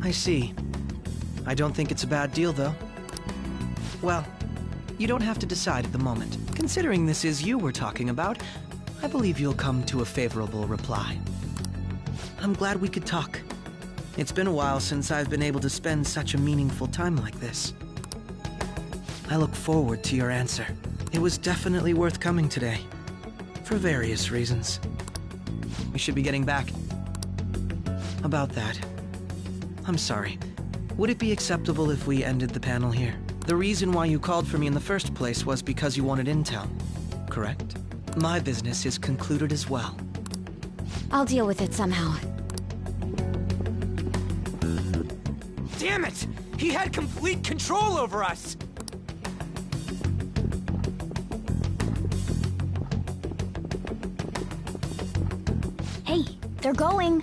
I see. I don't think it's a bad deal, though. Well, you don't have to decide at the moment. Considering this is you we're talking about, I believe you'll come to a favorable reply. I'm glad we could talk. It's been a while since I've been able to spend such a meaningful time like this. I look forward to your answer. It was definitely worth coming today, for various reasons. We should be getting back. About that, I'm sorry. Would it be acceptable if we ended the panel here? The reason why you called for me in the first place was because you wanted intel, correct? My business is concluded as well. I'll deal with it somehow. Damn it! He had complete control over us! Hey, they're going!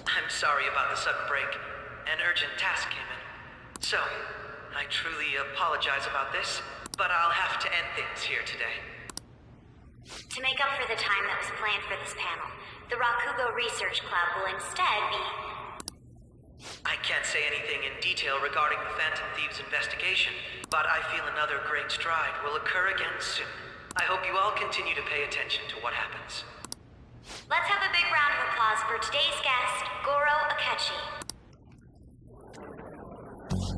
I'm sorry about the sudden break. An urgent task came in. So, I truly apologize about this, but I'll have to end things here today. To make up for the time that was planned for this panel, the Rakugo Research Club will instead be... I can't say anything in detail regarding the Phantom Thieves investigation, but I feel another great stride will occur again soon. I hope you all continue to pay attention to what happens. Let's have a big round of applause for today's guest, Goro Akechi.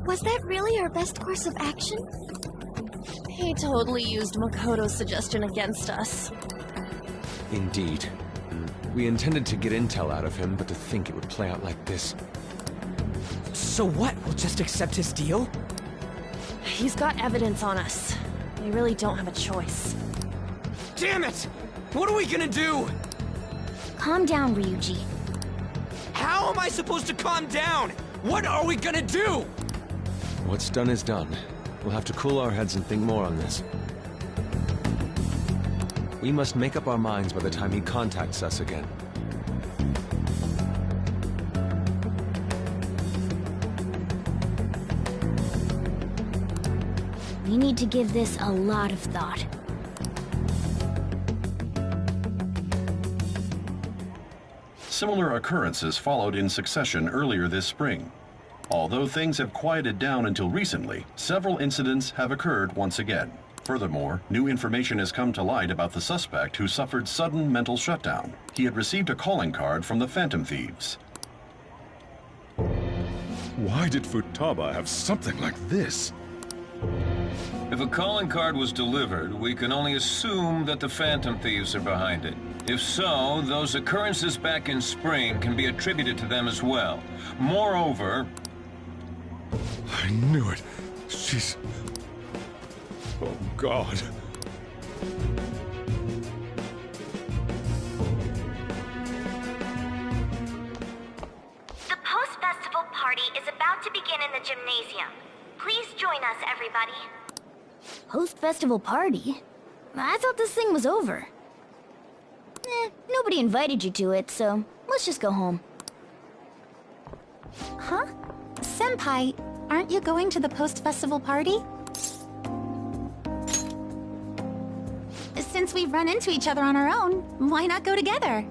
Was that really our best course of action? He totally used Makoto's suggestion against us. Indeed. We intended to get intel out of him, but to think it would play out like this. So what? We'll just accept his deal? He's got evidence on us. We really don't have a choice. Damn it! What are we gonna do? Calm down, Ryuji. How am I supposed to calm down? What are we gonna do? What's done is done. We'll have to cool our heads and think more on this. We must make up our minds by the time he contacts us again. We need to give this a lot of thought. Similar occurrences followed in succession earlier this spring. Although things have quieted down until recently, several incidents have occurred once again. Furthermore, new information has come to light about the suspect who suffered sudden mental shutdown. He had received a calling card from the Phantom Thieves. Why did Futaba have something like this? If a calling card was delivered, we can only assume that the Phantom Thieves are behind it. If so, those occurrences back in spring can be attributed to them as well. Moreover... I knew it. She's... Oh, God. The post-festival party is about to begin in the gymnasium. Please join us, everybody. Post-festival party? I thought this thing was over. Nobody invited you to it, so let's just go home. Huh? Senpai, aren't you going to the post-festival party? Since we've run into each other on our own, why not go together?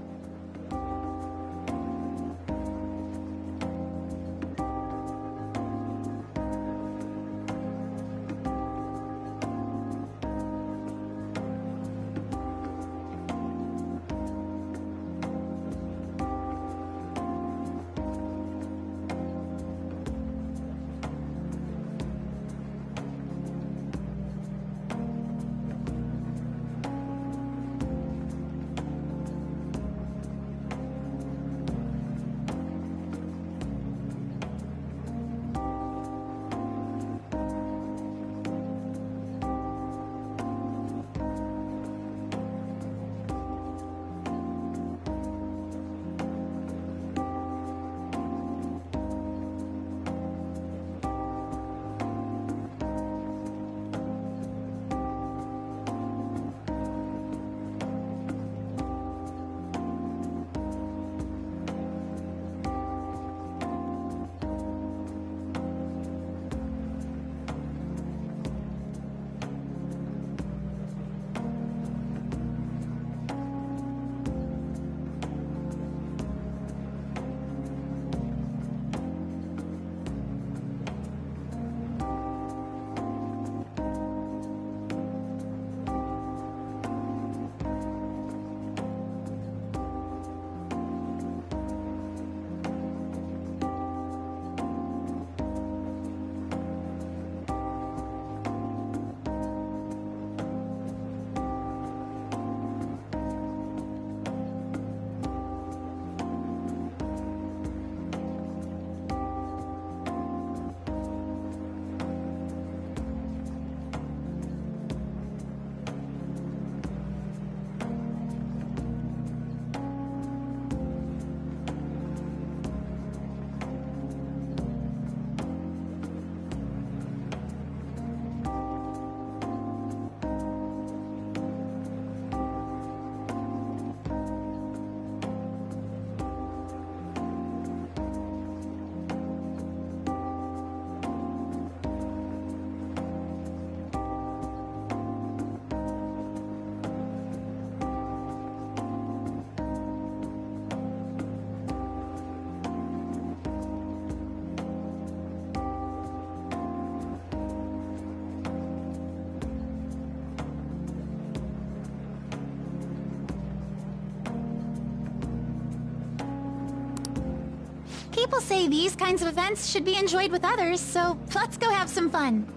People say these kinds of events should be enjoyed with others, so let's go have some fun.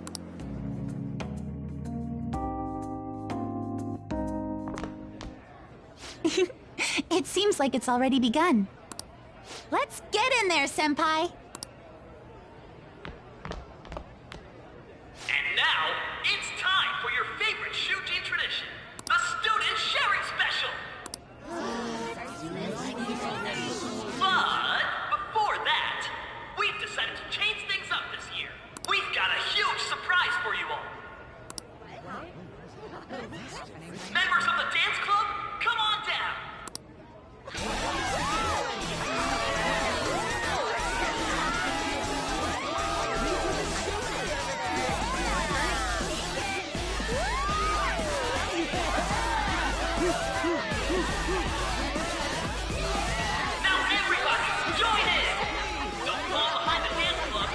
It seems like it's already begun. Let's get in there, Senpai! And now, it's time for your favorite Shujin tradition, the Student Sharing Special! But before that, we've decided to change things up this year. We've got a huge surprise for you all. Members of the dance club, come on down! Now everybody, join in! Don't fall behind the dance club.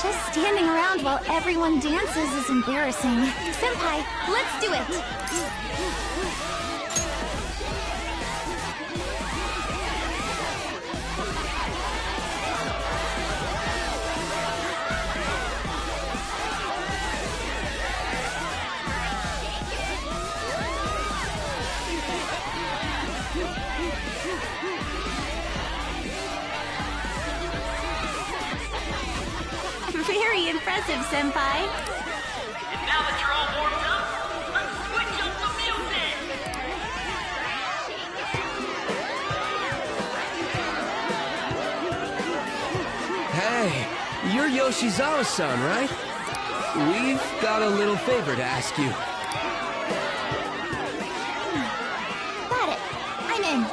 Just standing around while everyone dances is embarrassing. Senpai, let's do it! Pretty impressive, Senpai. And now that you're all warmed up, let's switch up the music! Hey, you're Yoshizawa-san, right? We've got a little favor to ask you. Got it. I'm in.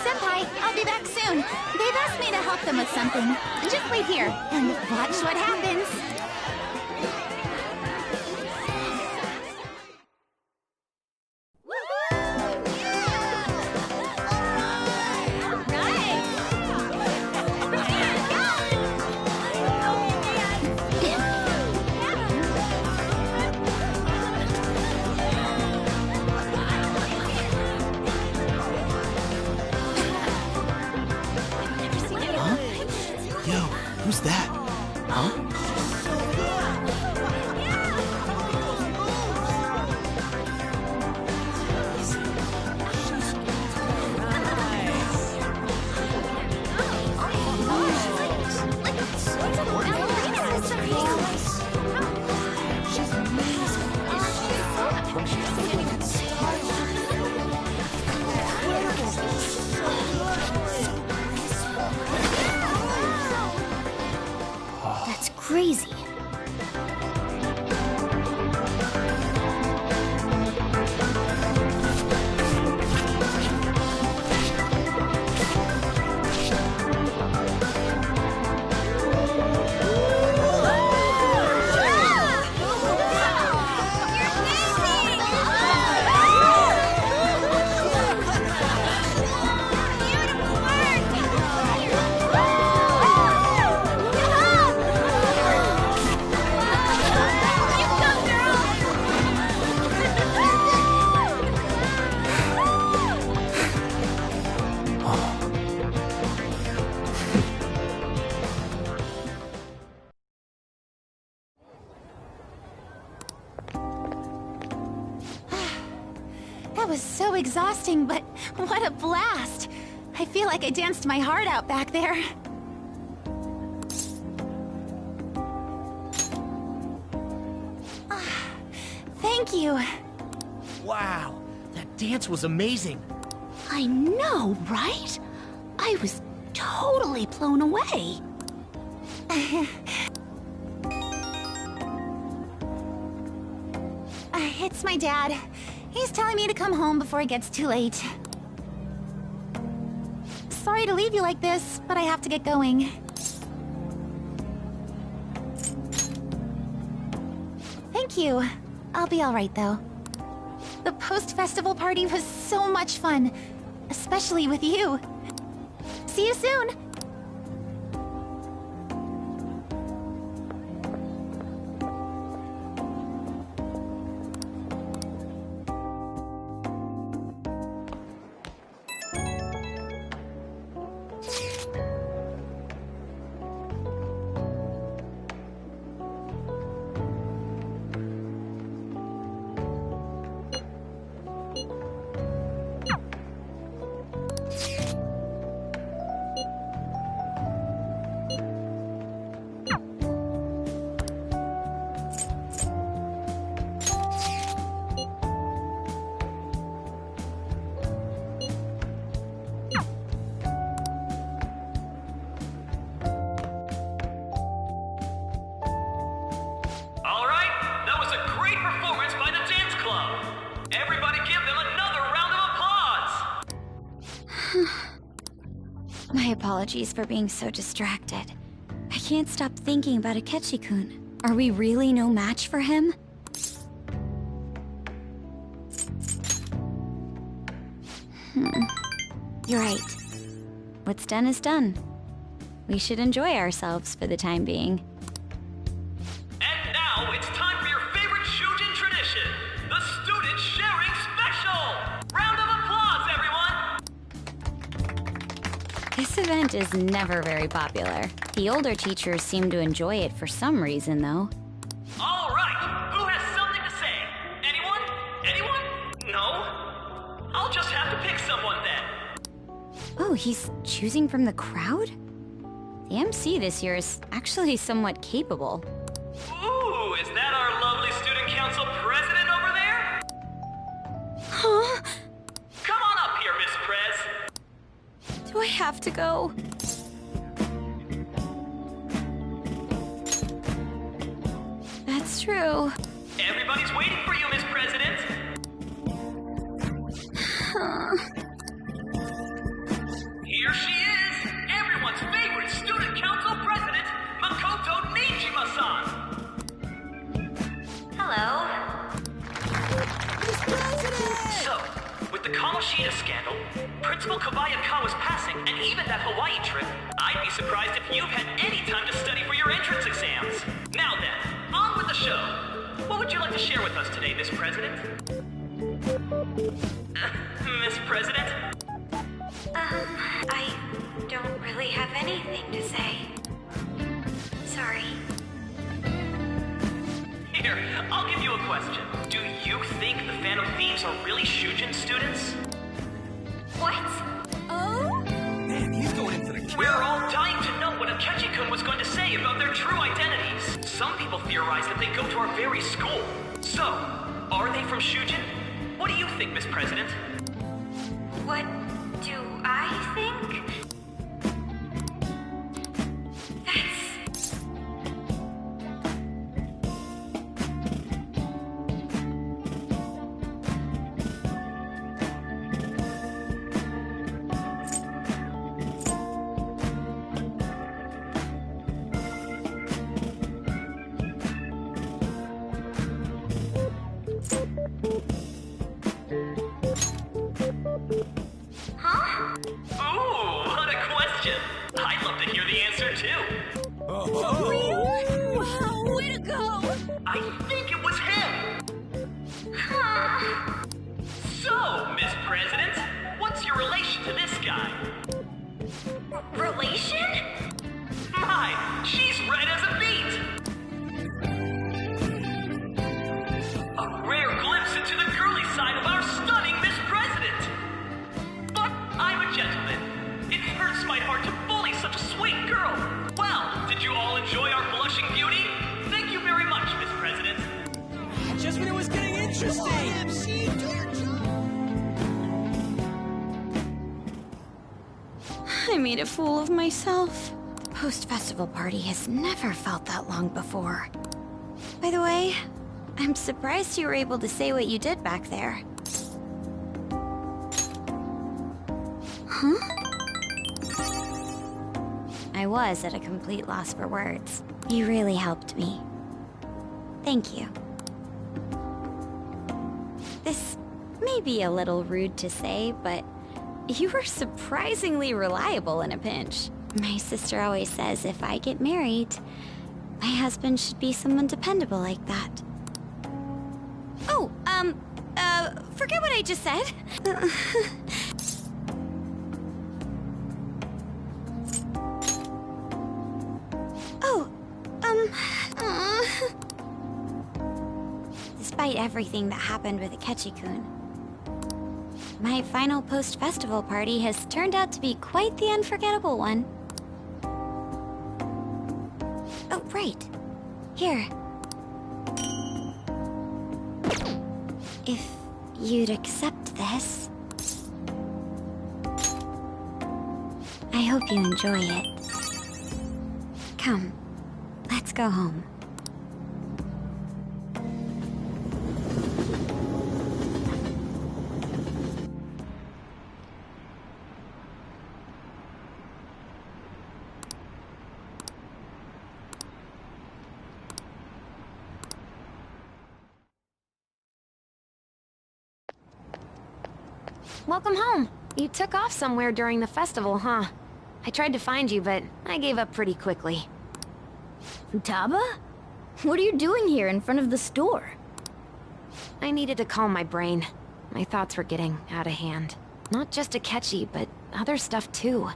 Senpai, I'll be back soon. They've asked me to help them with something. Just wait here and watch what happens. Who's that? Huh? That's crazy. That was so exhausting, but what a blast! I feel like I danced my heart out back there. Thank you. Wow, that dance was amazing. I know, right? I was totally blown away. It's my dad. He's telling me to come home before it gets too late. Sorry to leave you like this, but I have to get going. Thank you. I'll be alright, though. The post-festival party was so much fun, especially with you. See you soon! My apologies for being so distracted. I can't stop thinking about Akechi-kun. Are we really no match for him? You're right. What's done is done. We should enjoy ourselves for the time being. And now it's time for your favorite Shujin tradition, the Student Sharing Special! Round of applause, everyone! This event is never very popular. The older teachers seem to enjoy it for some reason, though. All right, who has something to say? Anyone? Anyone? No? I'll just have to pick someone then. Oh, he's choosing from the crowd? The MC this year is actually somewhat capable. Ooh, is that our lovely student council president over there? Huh? Come on up here, Miss Prez. Do I have to go? That's true. Everybody's waiting for you, Miss President. Here she is, everyone's favorite student council president, Makoto Nijima-san. Hello. So, with the Kamoshida scandal, Principal Kobayakawa's passing, and even that Hawaii trip, I'd be surprised if you've had any time to study for your entrance exams. Now then, on with the show. What would you like to share with us today, Miss President? Miss President? I don't really have anything to say. Sorry. Here, I'll give you a question. Do you think the Phantom Thieves are really Shujin students? What? Oh? Man, he's going in for the kill. We're all dying to know what Akechi-kun was going to say about their true identities. Some people theorize that they go to our very school. So, are they from Shujin? What do you think, Miss President? What do I think? That's... Huh? Ooh, what a question. I'd love to hear the answer, too. Wow, way to go! I think it was him. So, Miss President, what's your relation to this guy? Relation? My, she's red as a beet. A rare glimpse into the girly side of our stunning Miss President. But I'm a gentleman. It hurts my heart to bully such a sweet girl. Well, did you all enjoy our blushing beauty? Thank you very much, Miss President. Just when it was getting interesting! I made a fool of myself. The post-festival party has never felt that long before. By the way, I'm surprised you were able to say what you did back there. Huh? I was at a complete loss for words. You really helped me. Thank you. This may be a little rude to say, but you were surprisingly reliable in a pinch. My sister always says if I get married, my husband should be someone dependable like that. Oh, forget what I just said. Despite everything that happened with Akechi-kun, my final post-festival party has turned out to be quite the unforgettable one. Oh, right. Here. If you'd accept this, I hope you enjoy it. Come, let's go home. Welcome home. You took off somewhere during the festival, huh? I tried to find you, but I gave up pretty quickly. Taba? What are you doing here in front of the store? I needed to calm my brain. My thoughts were getting out of hand. Not just Akechi, but other stuff too.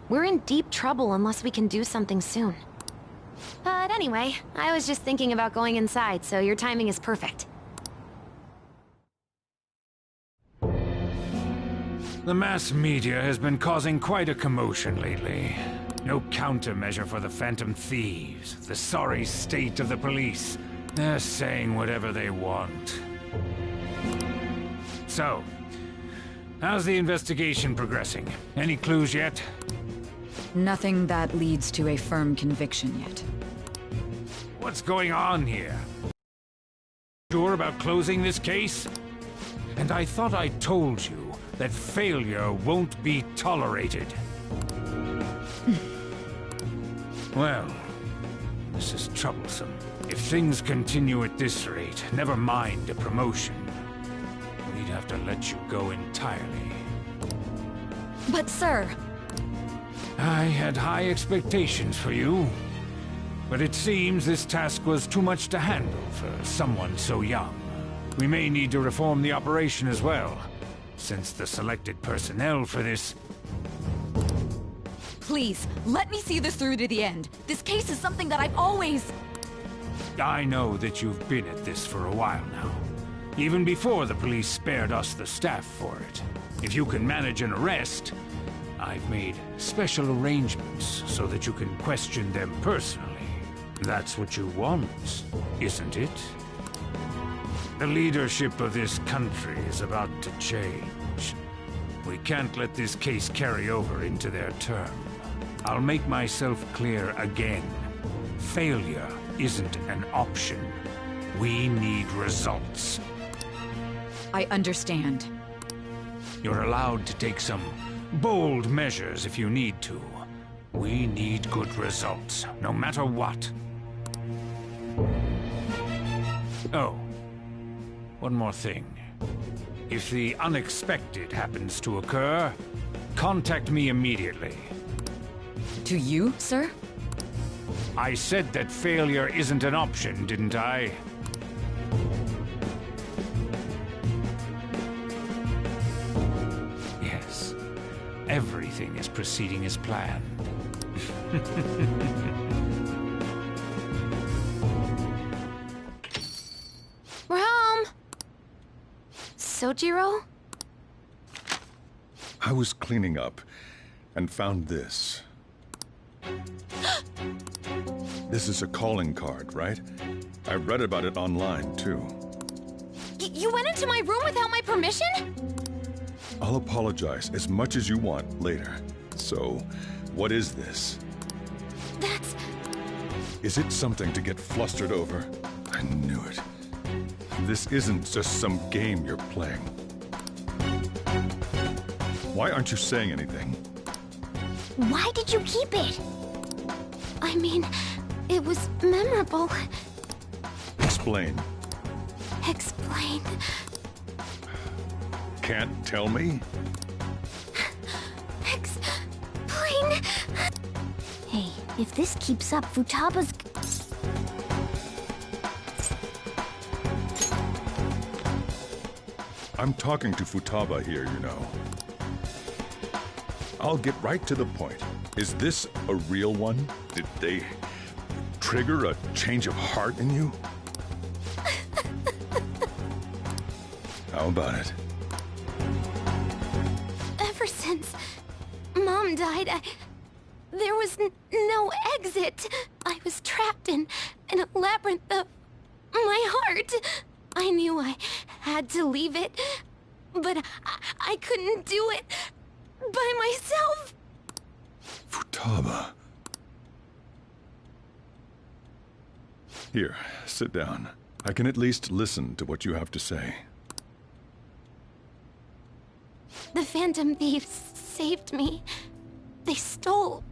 We're in deep trouble unless we can do something soon. But anyway, I was just thinking about going inside, so your timing is perfect. The mass media has been causing quite a commotion lately. No countermeasure for the Phantom Thieves. The sorry state of the police. They're saying whatever they want. So, how's the investigation progressing? Any clues yet? Nothing that leads to a firm conviction yet. What's going on here? Sure about closing this case? And I thought I told you that failure won't be tolerated. Well, this is troublesome. If things continue at this rate, never mind a promotion. We'd have to let you go entirely. But sir... I had high expectations for you. But it seems this task was too much to handle for someone so young. We may need to reform the operation as well, since the selected personnel for this... Please, let me see this through to the end. This case is something that I've always... I know that you've been at this for a while now. Even before the police spared us the staff for it. If you can manage an arrest, I've made special arrangements so that you can question them personally. That's what you want, isn't it? The leadership of this country is about to change. We can't let this case carry over into their term. I'll make myself clear again. Failure isn't an option. We need results. I understand. You're allowed to take some bold measures if you need to. We need good results, no matter what. Oh, one more thing. If the unexpected happens to occur, contact me immediately. To you, sir? I said that failure isn't an option, didn't I? Yes. Everything is proceeding as planned. Rom! Sojiro? I was cleaning up and found this. This is a calling card, right? I read about it online, too. You went into my room without my permission? I'll apologize as much as you want later. So, what is this? That's... Is it something to get flustered over? I knew it. This isn't just some game you're playing. Why aren't you saying anything? Why did you keep it? I mean, it was memorable. Explain. Explain. Can't tell me? Explain. Hey, if this keeps up, Futaba's... I'm talking to Futaba here, you know. I'll get right to the point. Is this a real one? Did they trigger a change of heart in you? How about it? Ever since Mom died, there was no exit. I was trapped in a labyrinth of my heart. I knew I had to leave it, but I couldn't do it by myself. Futaba. Here, sit down. I can at least listen to what you have to say. The Phantom Thieves saved me. They stole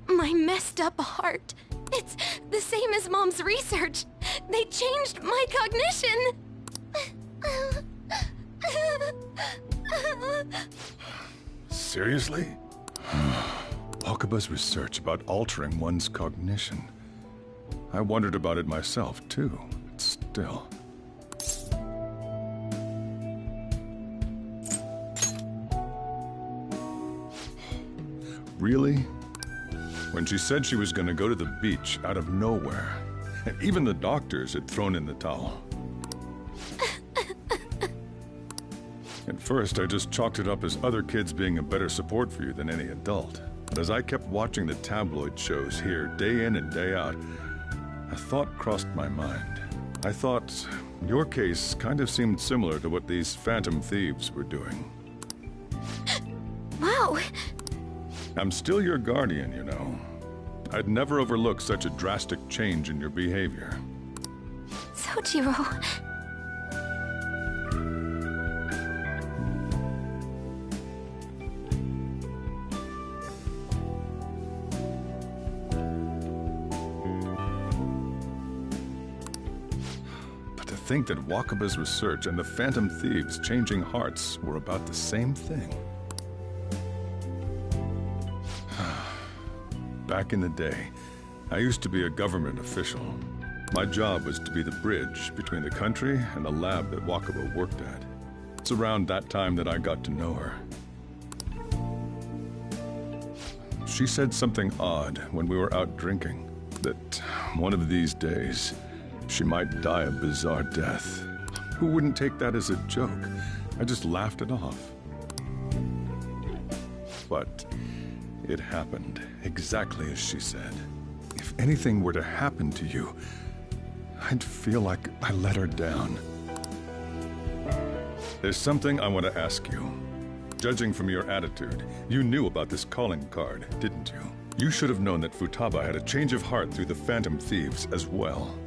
my messed up heart. It's the same as Mom's research. They changed my cognition. Seriously? Okaba's research about altering one's cognition. I wondered about it myself, too, but still. Really? When she said she was going to go to the beach out of nowhere, and even the doctors had thrown in the towel. At first, I just chalked it up as other kids being a better support for you than any adult. But as I kept watching the tabloid shows here, day in and day out, a thought crossed my mind. I thought your case kind of seemed similar to what these phantom thieves were doing. Wow. I'm still your guardian, you know. I'd never overlook such a drastic change in your behavior. Sojiro. But to think that Wakaba's research and the phantom thieves changing hearts were about the same thing. Back in the day, I used to be a government official. My job was to be the bridge between the country and the lab that Wakaba worked at. It's around that time that I got to know her. She said something odd when we were out drinking, that one of these days, she might die a bizarre death. Who wouldn't take that as a joke? I just laughed it off. But it happened exactly as she said. If anything were to happen to you, I'd feel like I let her down. There's something I want to ask you. Judging from your attitude, you knew about this calling card, didn't you? You should have known that Futaba had a change of heart through the Phantom Thieves as well.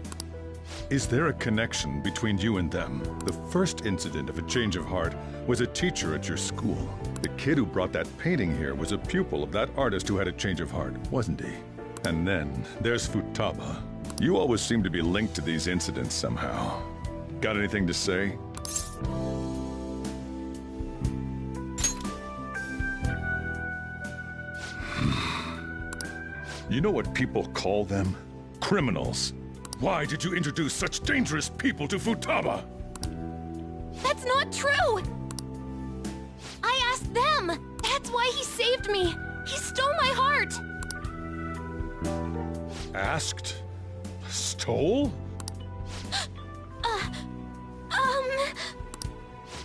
Is there a connection between you and them? The first incident of a change of heart was a teacher at your school. The kid who brought that painting here was a pupil of that artist who had a change of heart, wasn't he? And then there's Futaba. You always seem to be linked to these incidents somehow. Got anything to say? You know what people call them? Criminals. Why did you introduce such dangerous people to Futaba? That's not true! I asked them! That's why he saved me! He stole my heart! Asked? Stole?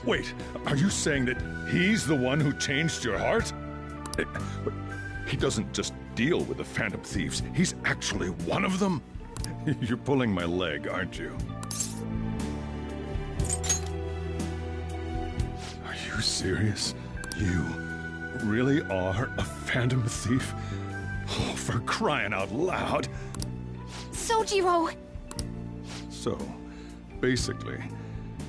Wait, are you saying that he's the one who changed your heart? He doesn't just deal with the Phantom Thieves, he's actually one of them? You're pulling my leg, aren't you? Are you serious? You really are a Phantom Thief? Oh, for crying out loud! Sojiro! So, basically,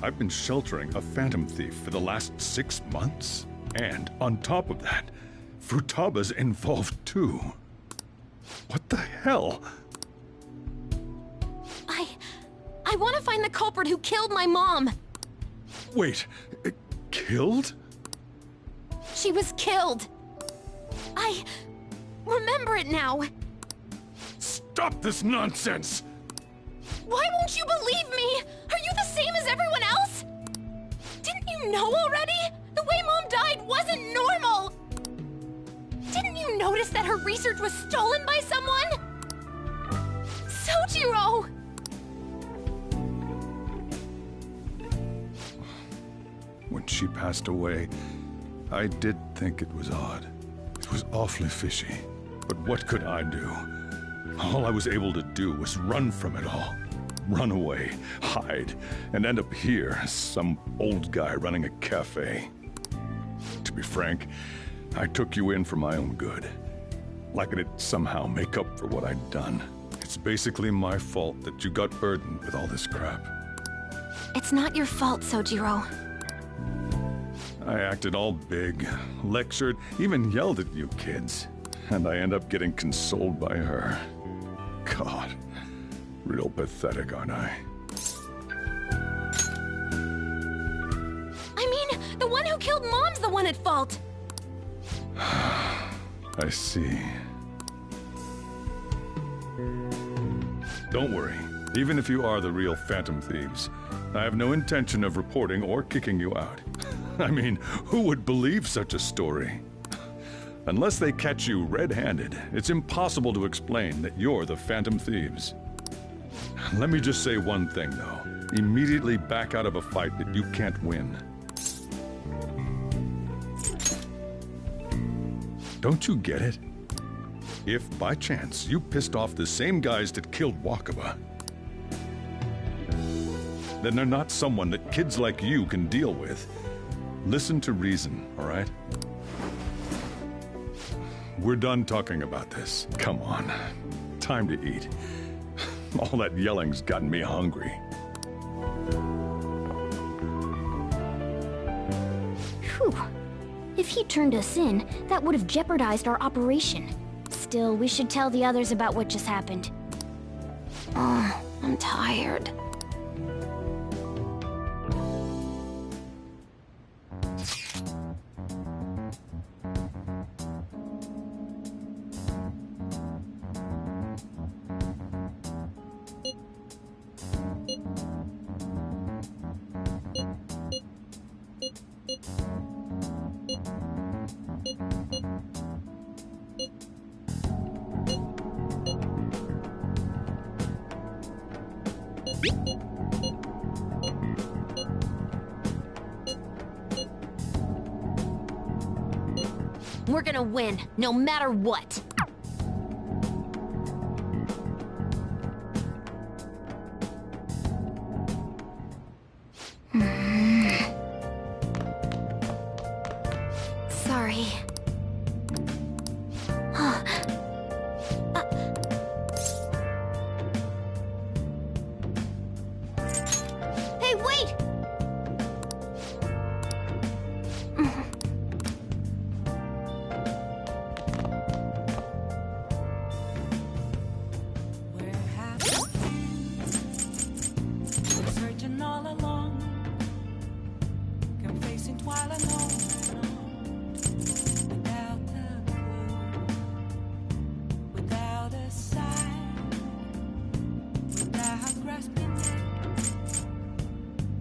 I've been sheltering a Phantom Thief for the last 6 months. And on top of that, Futaba's involved too. What the hell? I want to find the culprit who killed my mom! Wait, killed? She was killed! I remember it now! Stop this nonsense! Why won't you believe me? Are you the same as everyone else? Didn't you know already? The way Mom died wasn't normal! Didn't you notice that her research was stolen by someone? Sojiro! When she passed away, I did think it was odd. It was awfully fishy. But what could I do? All I was able to do was run from it all. Run away, hide, and end up here as some old guy running a cafe. To be frank, I took you in for my own good. Like it'd somehow make up for what I'd done. It's basically my fault that you got burdened with all this crap. It's not your fault, Sojiro. I acted all big, lectured, even yelled at you kids. And I end up getting consoled by her. God, real pathetic, aren't I? I mean, the one who killed Mom's the one at fault! I see. Don't worry. Even if you are the real Phantom Thieves, I have no intention of reporting or kicking you out. I mean, who would believe such a story? Unless they catch you red-handed, it's impossible to explain that you're the Phantom Thieves. Let me just say one thing, though. Immediately back out of a fight that you can't win. Don't you get it? If, by chance, you pissed off the same guys that killed Wakaba, then they're not someone that kids like you can deal with. Listen to reason, all right? We're done talking about this. Come on. Time to eat. All that yelling's gotten me hungry. Whew. If he turned us in, that would have jeopardized our operation. Still, we should tell the others about what just happened. Oh, I'm tired. We're gonna win, no matter what. Sorry. Hey, wait! Searching all along, confessing while alone, without a clue, without a sign, without grasping it.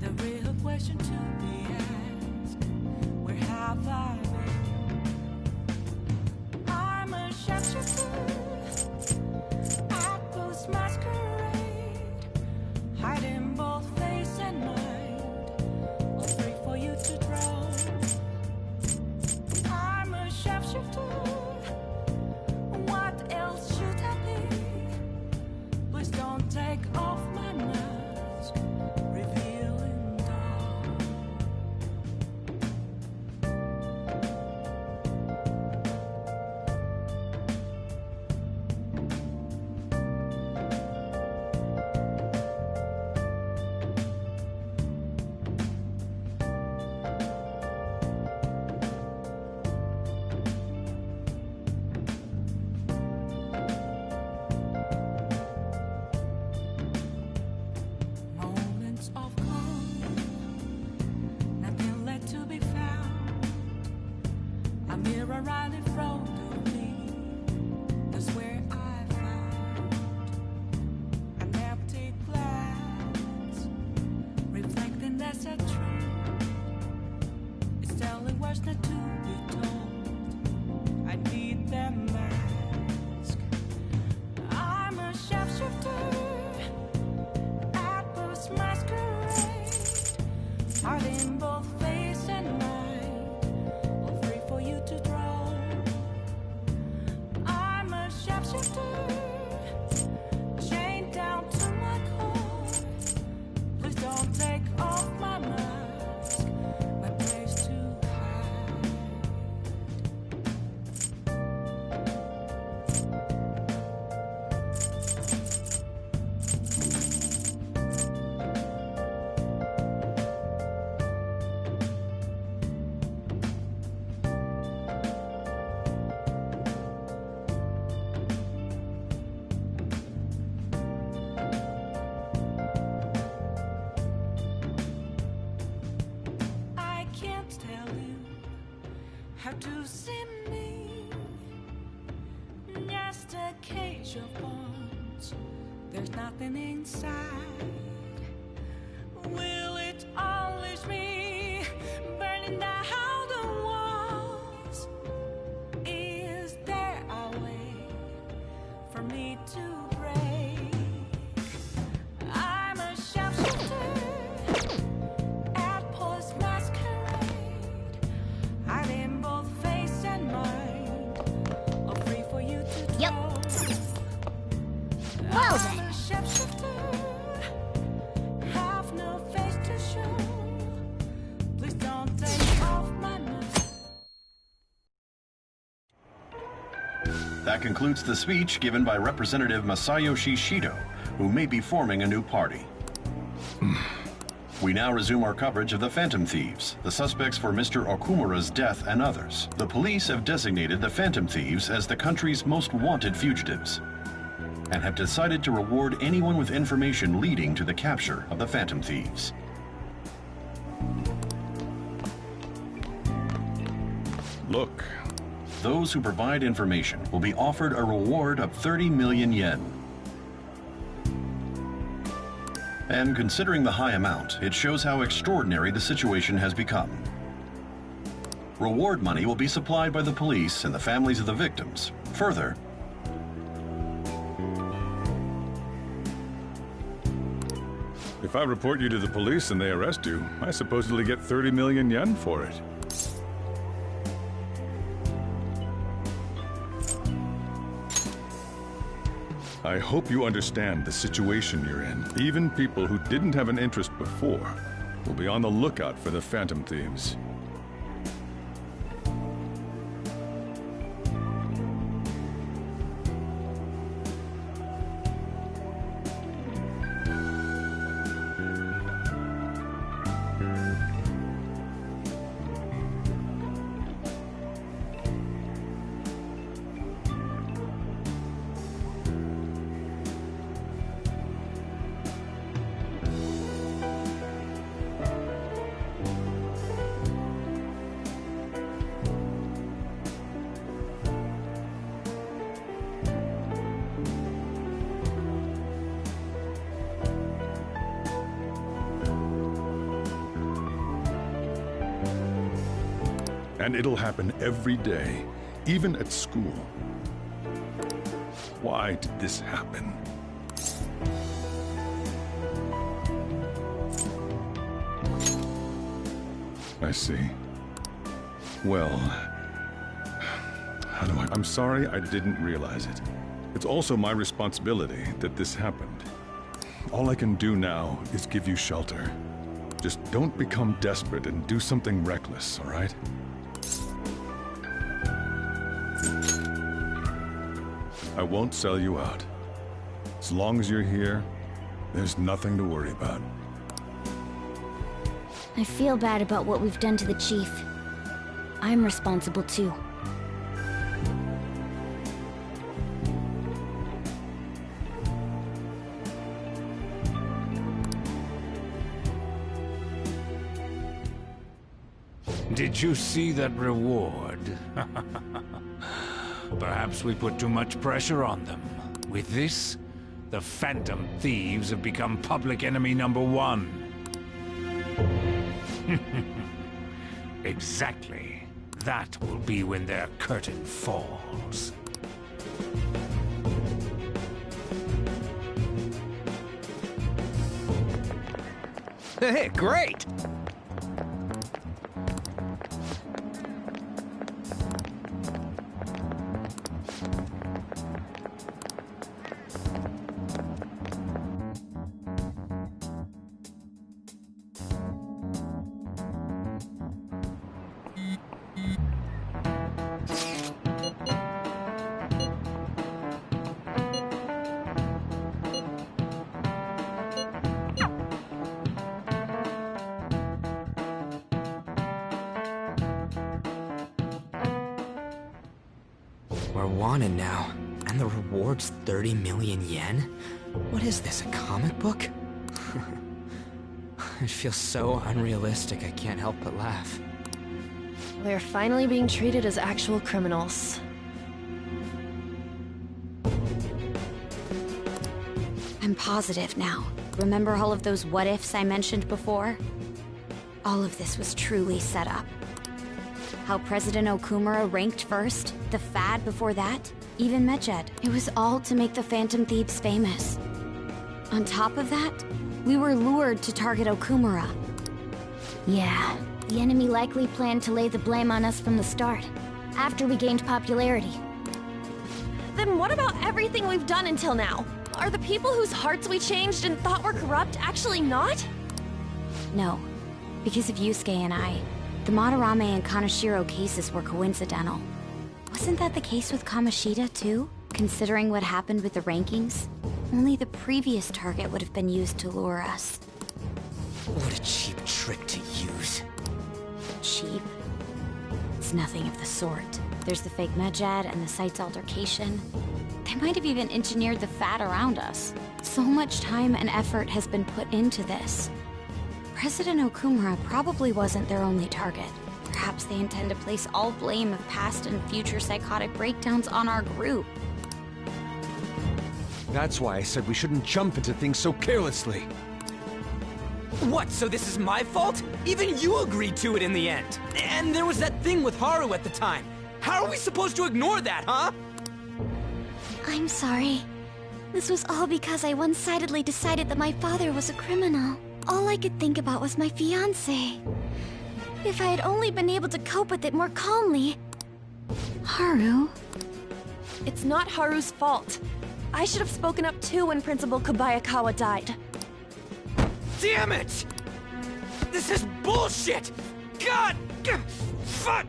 The real question to be asked: where have I been? I'm a sharpshooter at post masquerade, hiding both face and mind, all free for you to draw. I'm a sharpshooter. What else should I be? Please don't take off my mask, revealing dawn. Moments of calm, nothing left to be found. A mirror right in front of me, that's where I found an empty glass, reflecting that's a truth. It's telling words not to be told. I need that mask. I'm a sharpshooter at post masquerade, hiding both face and mind, all free for you to draw. I'm a sharpshooter, chained down to my core. Please don't take off my mask, my place to hide. I can't tell you how to see me. Just a cage of bones. There's nothing inside. Will it unleash me, burning down the walls? Is there a way for me to break? I'm a sharpshooter at post masquerade, hiding both face and mind, all free for you to draw. That concludes the speech given by Representative Masayoshi Shido, who may be forming a new party. We now resume our coverage of the Phantom Thieves, the suspects for Mr. Okumura's death and others. The police have designated the Phantom Thieves as the country's most wanted fugitives, and have decided to reward anyone with information leading to the capture of the Phantom Thieves. Look. Those who provide information will be offered a reward of 30 million yen. And considering the high amount, it shows how extraordinary the situation has become. Reward money will be supplied by the police and the families of the victims. Further, If I report you to the police and they arrest you, I supposedly get 30 million yen for it. I hope you understand the situation you're in. Even people who didn't have an interest before will be on the lookout for the Phantom Thieves. And it'll happen every day, even at school. Why did this happen? I see. Well, how do I'm sorry I didn't realize it. It's also my responsibility that this happened. All I can do now is give you shelter. Just don't become desperate and do something reckless, all right? I won't sell you out. As long as you're here, there's nothing to worry about. I feel bad about what we've done to the chief. I'm responsible too. Did you see that reward? Perhaps we put too much pressure on them. With this, the Phantom Thieves have become public enemy #1. Exactly. That will be when their curtain falls. Hey, great! We're wanted now, and the reward's 30 million yen? What is this, a comic book? It feels so unrealistic I can't help but laugh. We're finally being treated as actual criminals. I'm positive now. Remember all of those what-ifs I mentioned before? All of this was truly set up. How President Okumura ranked first, the fad before that, even Medjed. It was all to make the Phantom Thieves famous. On top of that, we were lured to target Okumura. Yeah, the enemy likely planned to lay the blame on us from the start, after we gained popularity. Then what about everything we've done until now? Are the people whose hearts we changed and thought were corrupt actually not? No, because of Yusuke and I, the Madarame and Kaneshiro cases were coincidental. Wasn't that the case with Kamoshida, too? Considering what happened with the rankings, only the previous target would have been used to lure us. What a cheap trick to use. Cheap? It's nothing of the sort. There's the fake Medjad and the site's altercation. They might have even engineered the fat around us. So much time and effort has been put into this. President Okumura probably wasn't their only target. Perhaps they intend to place all blame of past and future psychotic breakdowns on our group. That's why I said we shouldn't jump into things so carelessly. What, so this is my fault? Even you agreed to it in the end. And there was that thing with Haru at the time. How are we supposed to ignore that, huh? I'm sorry. This was all because I one-sidedly decided that my father was a criminal. All I could think about was my fiancé. If I had only been able to cope with it more calmly... Haru? It's not Haru's fault. I should have spoken up too when Principal Kobayakawa died. Damn it! This is bullshit! God! Fuck!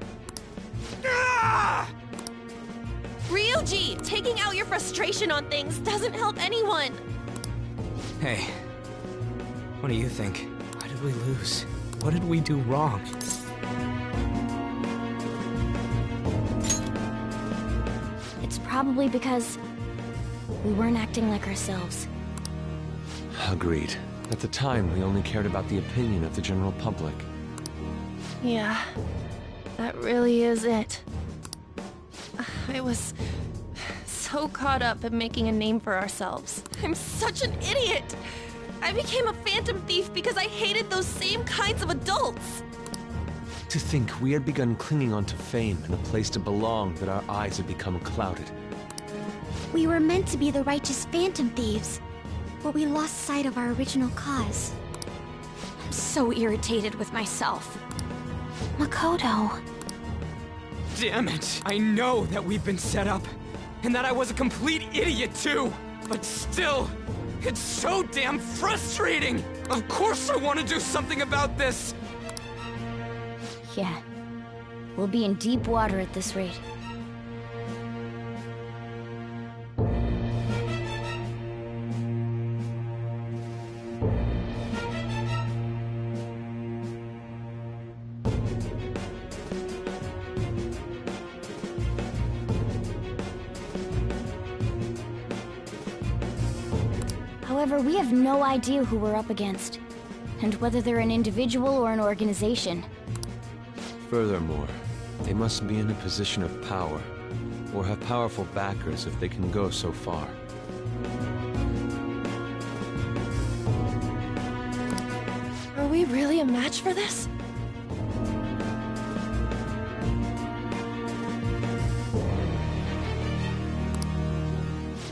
Ah! Ryuji, taking out your frustration on things doesn't help anyone. Hey, what do you think? Why did we lose? What did we do wrong? It's probably because we weren't acting like ourselves. Agreed. At the time, we only cared about the opinion of the general public. Yeah, that really is it. I was so caught up in making a name for ourselves. I'm such an idiot! I became a phantom thief because I hated those same kinds of adults! To think we had begun clinging onto fame and a place to belong that our eyes had become clouded. We were meant to be the righteous phantom thieves, but we lost sight of our original cause. I'm so irritated with myself. Makoto. Damn it! I know that we've been set up, and that I was a complete idiot too! But still, it's so damn frustrating! Of course I want to do something about this! Yeah. We'll be in deep water at this rate. However, we have no idea who we're up against, and whether they're an individual or an organization. Furthermore, they must be in a position of power, or have powerful backers if they can go so far. Are we really a match for this?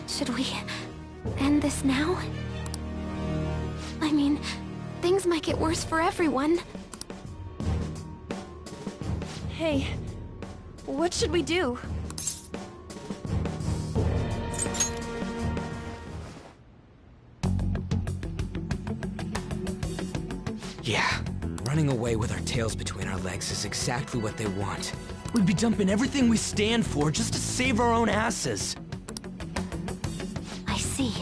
Should we end this now? I mean, things might get worse for everyone. Hey, what should we do? Yeah, running away with our tails between our legs is exactly what they want. We'd be dumping everything we stand for just to save our own asses. I see.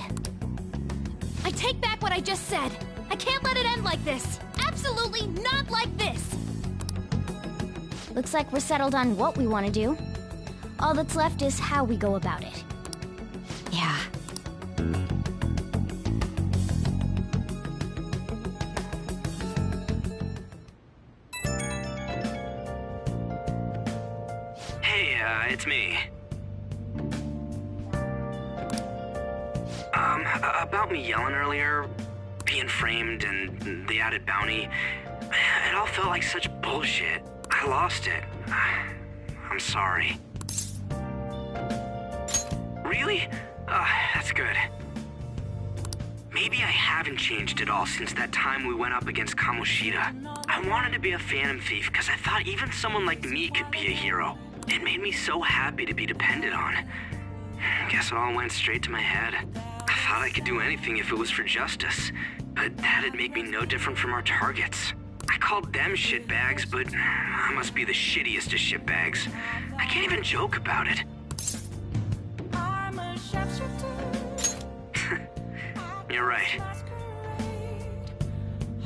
I take back what I just said. I can't let it end like this. Absolutely not like this. Looks like we're settled on what we want to do. All that's left is how we go about it. Yeah. Hey, it's me. About me yelling earlier, being framed, and the added bounty, it all felt like such bullshit. I lost it. I'm sorry. Really? That's good. Maybe I haven't changed at all since that time we went up against Kamoshida. I wanted to be a phantom thief because I thought even someone like me could be a hero. It made me so happy to be depended on. Guess it all went straight to my head. I thought I could do anything if it was for justice, but that'd make me no different from our targets. I called them shitbags, but I must be the shittiest of shitbags. I can't even joke about it. I'm a sharpshooter. You're right.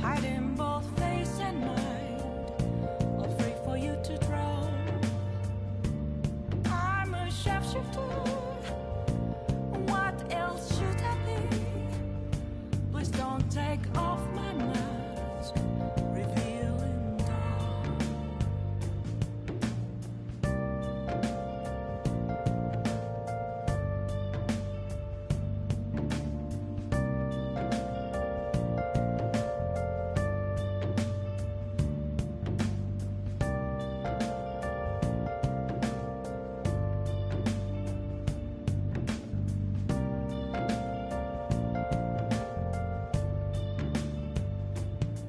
Hiding both face and mind, afraid for you to draw. I'm a sharpshooter. What else should I be? Please don't take off my mask, revealing dawn.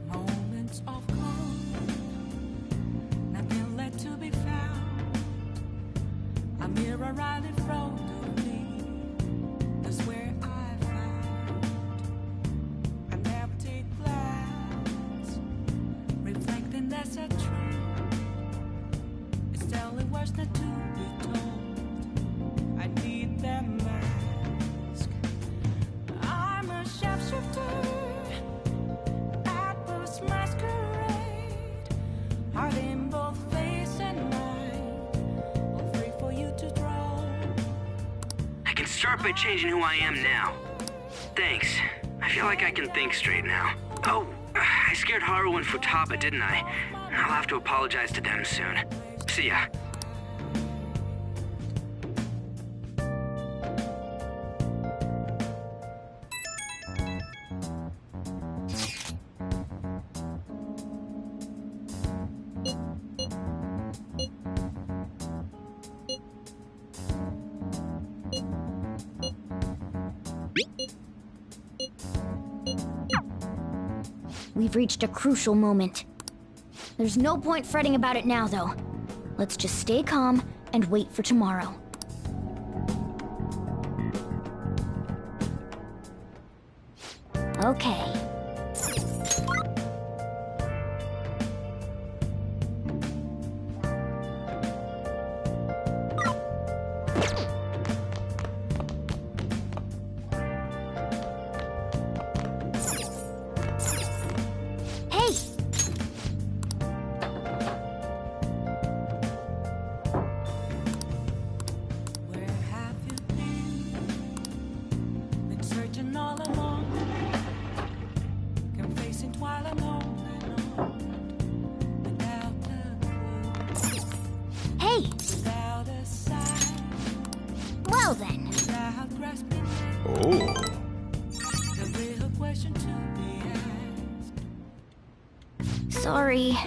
Moments of calm, nothing left to be found. A mirror right in front of me, that's where I found an empty glass, reflecting that's a truth. It's telling words not to be told. I need that mask. I'm a sharpshooter. Masquerade, hiding both face and mind, afraid for you to draw. I can start by changing who I am now. Thanks. I feel like I can think straight now. Oh, I scared Haru and Futaba, didn't I? I'll have to apologize to them soon. See ya. We've reached a crucial moment. There's no point fretting about it now, though. Let's just stay calm and wait for tomorrow. Okay. Well then. Oh. Sorry.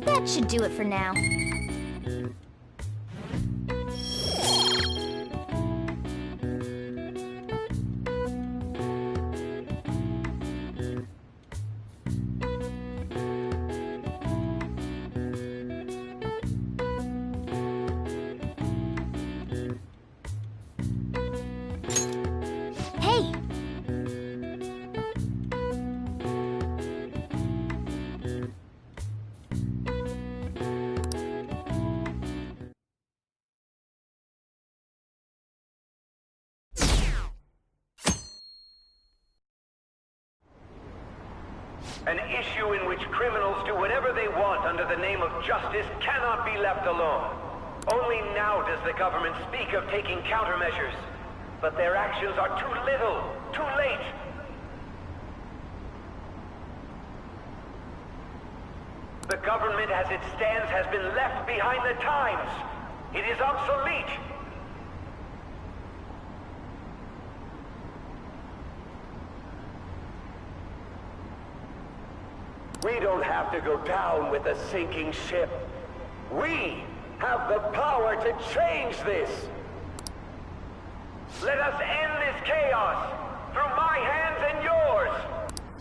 That should do it for now. An issue in which criminals do whatever they want under the name of justice cannot be left alone. Only now does the government speak of taking countermeasures. But their actions are too little, too late. The government as it stands has been left behind the times. It is obsolete. We don't have to go down with a sinking ship. We have the power to change this. Let us end this chaos through my hands and yours.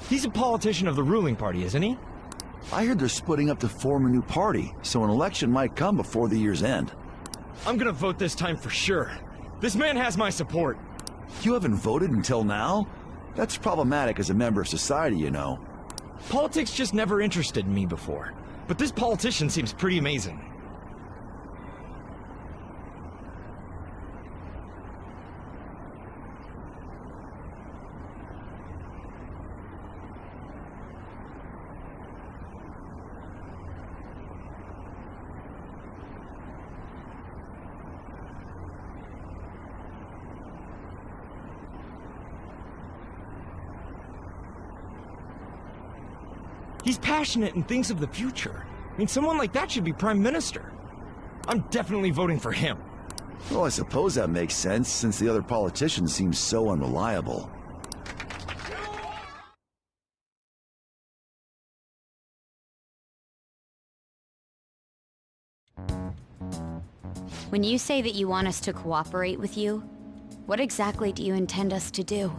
He's a politician of the ruling party, isn't he? I heard they're splitting up to form a new party, so an election might come before the year's end. I'm gonna vote this time for sure. This man has my support. You haven't voted until now? That's problematic as a member of society, you know. Politics just never interested me before. But this politician seems pretty amazing. He's passionate and thinks of the future. I mean, someone like that should be Prime Minister. I'm definitely voting for him. Well, I suppose that makes sense, since the other politicians seem so unreliable. When you say that you want us to cooperate with you, what exactly do you intend us to do?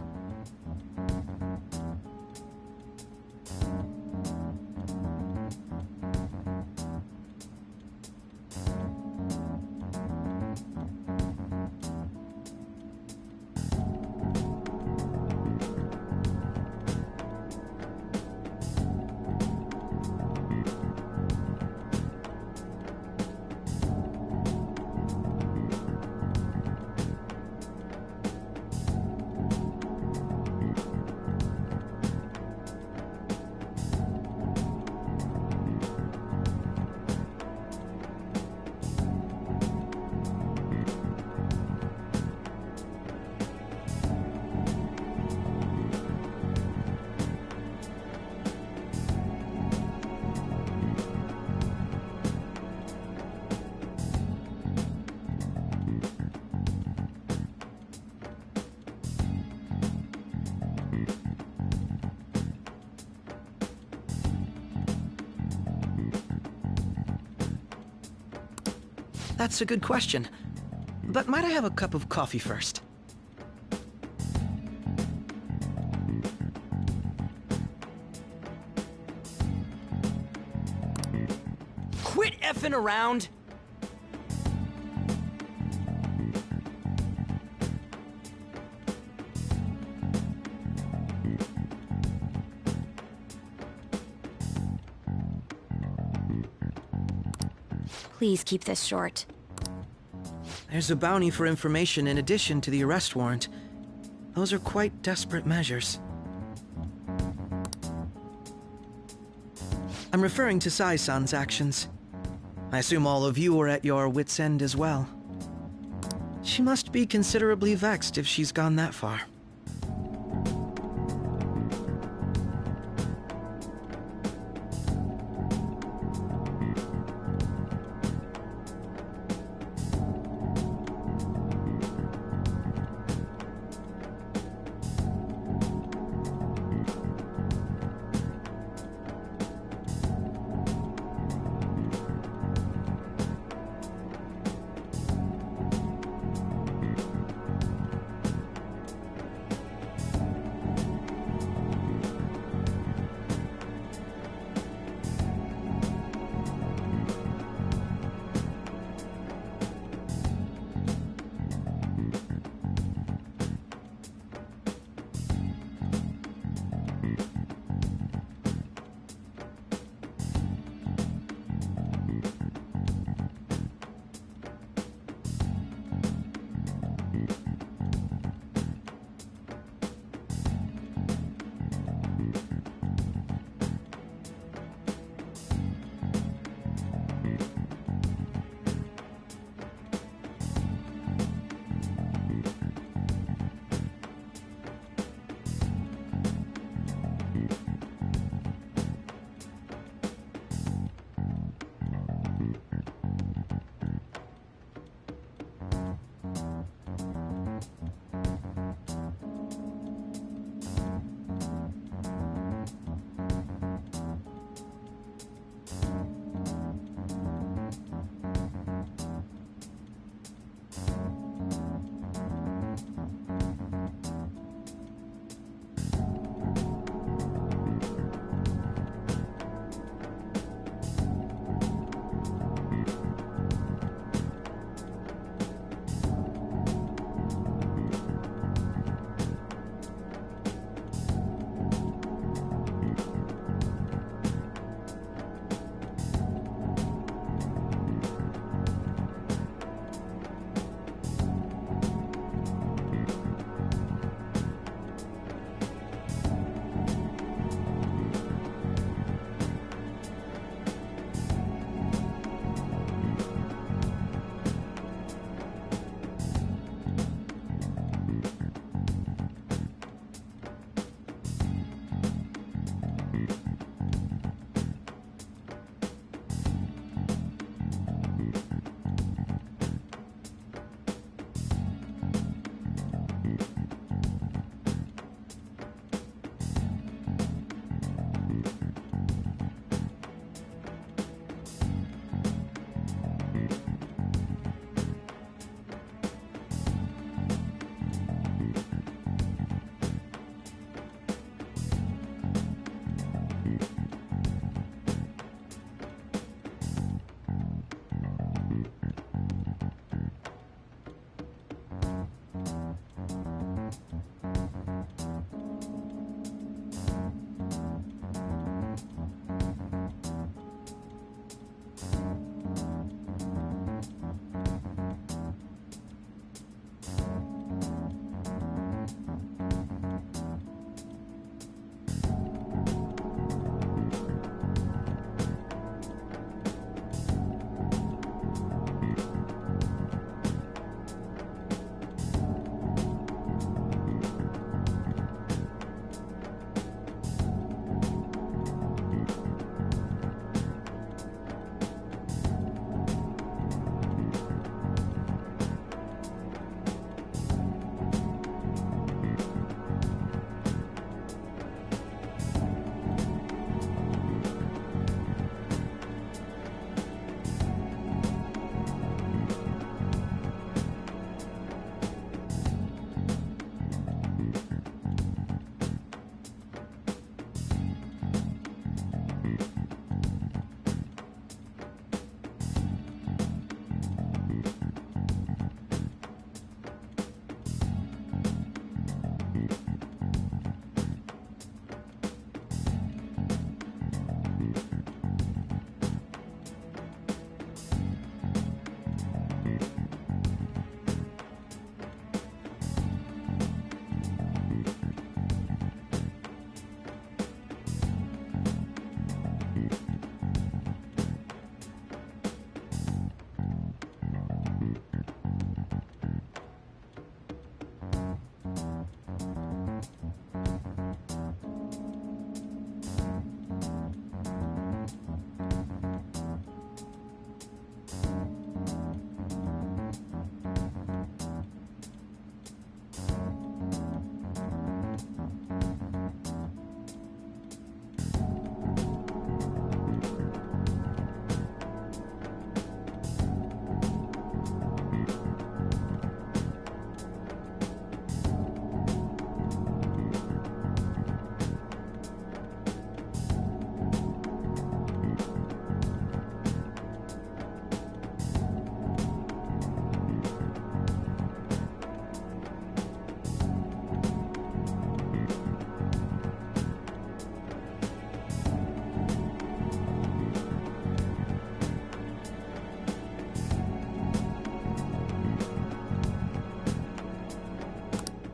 That's a good question. But might I have a cup of coffee first? Quit effing around! Please keep this short. There's a bounty for information in addition to the arrest warrant. Those are quite desperate measures. I'm referring to Sai-san's actions. I assume all of you are at your wits' end as well. She must be considerably vexed if she's gone that far.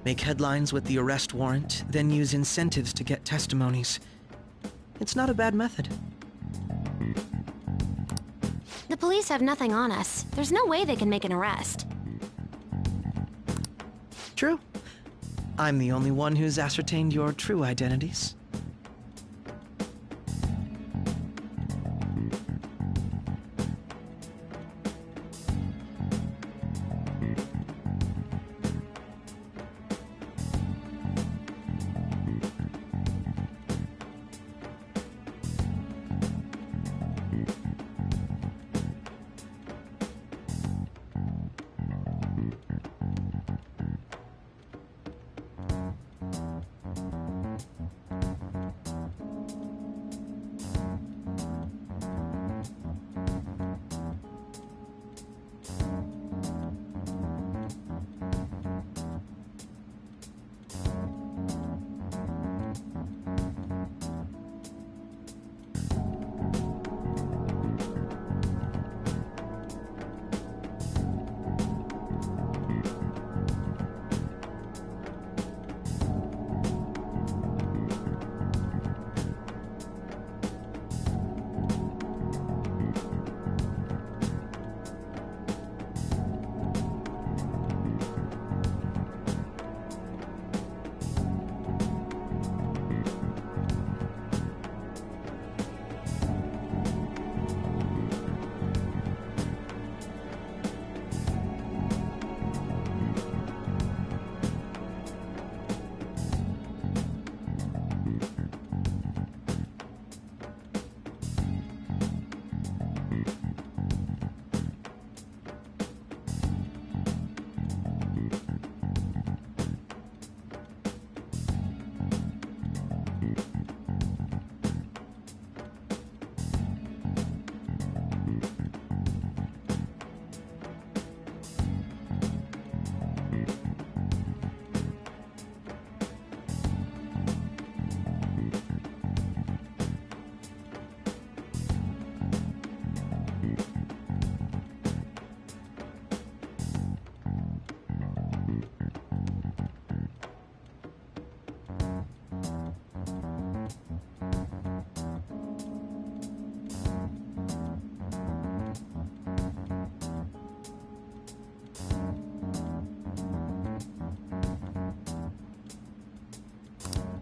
Make headlines with the arrest warrant, then use incentives to get testimonies. It's not a bad method. The police have nothing on us. There's no way they can make an arrest. True. I'm the only one who's ascertained your true identities.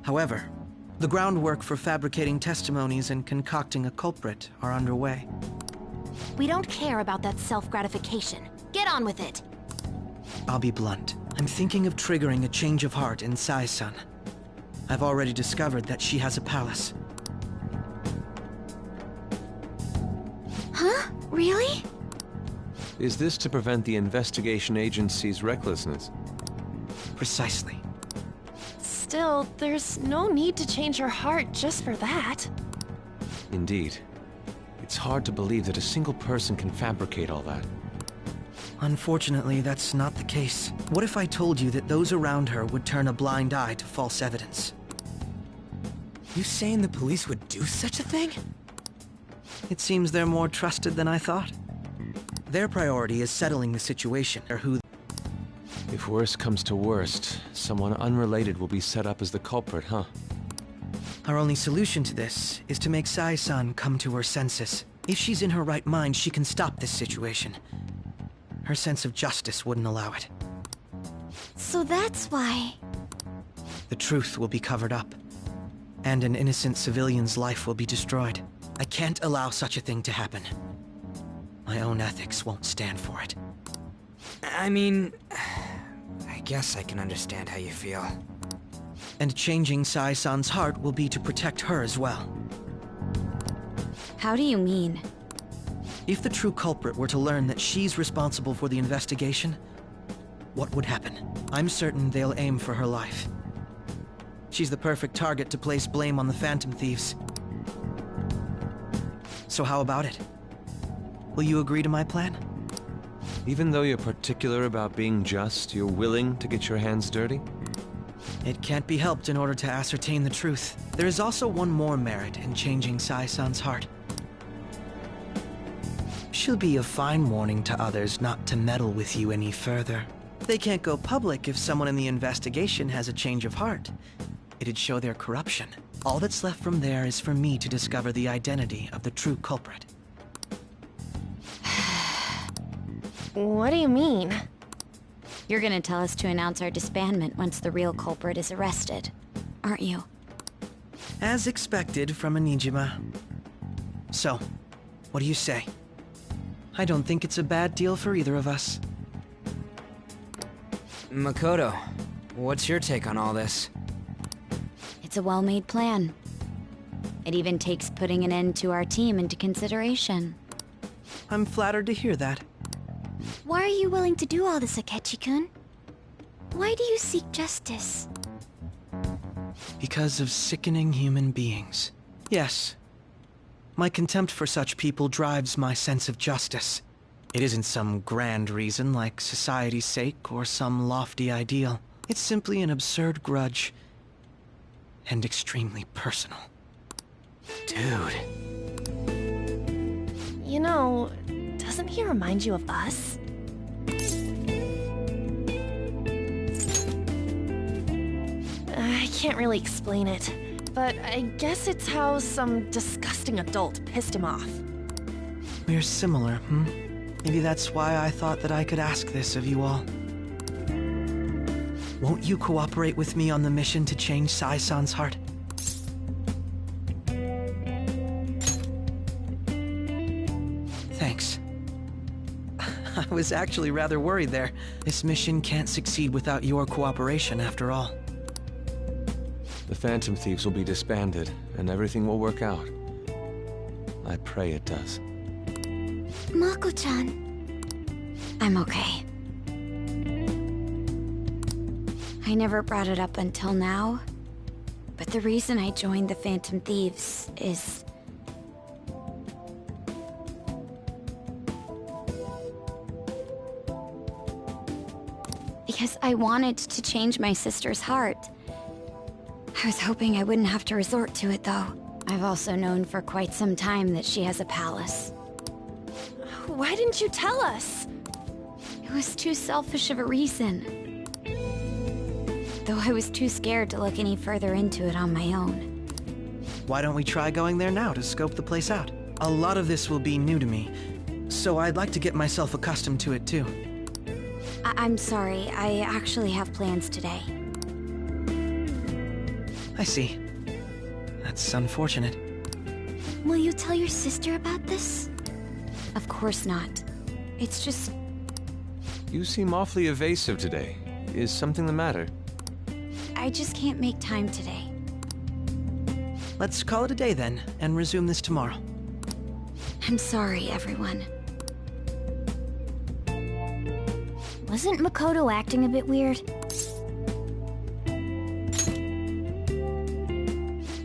However, the groundwork for fabricating testimonies and concocting a culprit are underway. We don't care about that self-gratification. Get on with it. I'll be blunt. I'm thinking of triggering a change of heart in Sai-san. I've already discovered that she has a palace. Huh? Really? Is this to prevent the investigation agency's recklessness? Precisely. Still, there's no need to change her heart just for that. Indeed. It's hard to believe that a single person can fabricate all that. Unfortunately, that's not the case. What if I told you that those around her would turn a blind eye to false evidence? You saying the police would do such a thing? It seems they're more trusted than I thought. Their priority is settling the situation, or who... If worst comes to worst, someone unrelated will be set up as the culprit, huh? Our only solution to this is to make Sai-san come to her senses. If she's in her right mind, she can stop this situation. Her sense of justice wouldn't allow it. So that's why... The truth will be covered up, and an innocent civilian's life will be destroyed. I can't allow such a thing to happen. My own ethics won't stand for it. I mean... I guess I can understand how you feel. And changing Sai-san's heart will be to protect her as well. How do you mean? If the true culprit were to learn that she's responsible for the investigation, what would happen? I'm certain they'll aim for her life. She's the perfect target to place blame on the Phantom Thieves. So how about it? Will you agree to my plan? Even though you're particular about being just, you're willing to get your hands dirty? It can't be helped in order to ascertain the truth. There is also one more merit in changing Sai-san's heart. She'll be a fine warning to others not to meddle with you any further. They can't go public if someone in the investigation has a change of heart. It'd show their corruption. All that's left from there is for me to discover the identity of the true culprit. What do you mean? You're gonna tell us to announce our disbandment once the real culprit is arrested, aren't you? As expected from a Nijima. So, what do you say? I don't think it's a bad deal for either of us. Makoto, what's your take on all this? It's a well-made plan. It even takes putting an end to our team into consideration. I'm flattered to hear that. Why are you willing to do all this, Akechi-kun? Why do you seek justice? Because of sickening human beings. Yes. My contempt for such people drives my sense of justice. It isn't some grand reason like society's sake or some lofty ideal. It's simply an absurd grudge. And extremely personal. Dude. You know, doesn't he remind you of us? I can't really explain it, but I guess it's how some disgusting adult pissed him off. We're similar, Maybe that's why I thought that I could ask this of you all. Won't you cooperate with me on the mission to change Sai-san's heart? Thanks. I was actually rather worried there. This mission can't succeed without your cooperation, after all. The Phantom Thieves will be disbanded, and everything will work out. I pray it does. Mako-chan. I'm okay. I never brought it up until now, but the reason I joined the Phantom Thieves is... because I wanted to change my sister's heart. I was hoping I wouldn't have to resort to it, though. I've also known for quite some time that she has a palace. Why didn't you tell us? It was too selfish of a reason. Though I was too scared to look any further into it on my own. Why don't we try going there now to scope the place out? A lot of this will be new to me, so I'd like to get myself accustomed to it too. I'm sorry, I actually have plans today. I see. That's unfortunate. Will you tell your sister about this? Of course not. It's just... You seem awfully evasive today. Is something the matter? I just can't make time today. Let's call it a day then, and resume this tomorrow. I'm sorry, everyone. Wasn't Makoto acting a bit weird?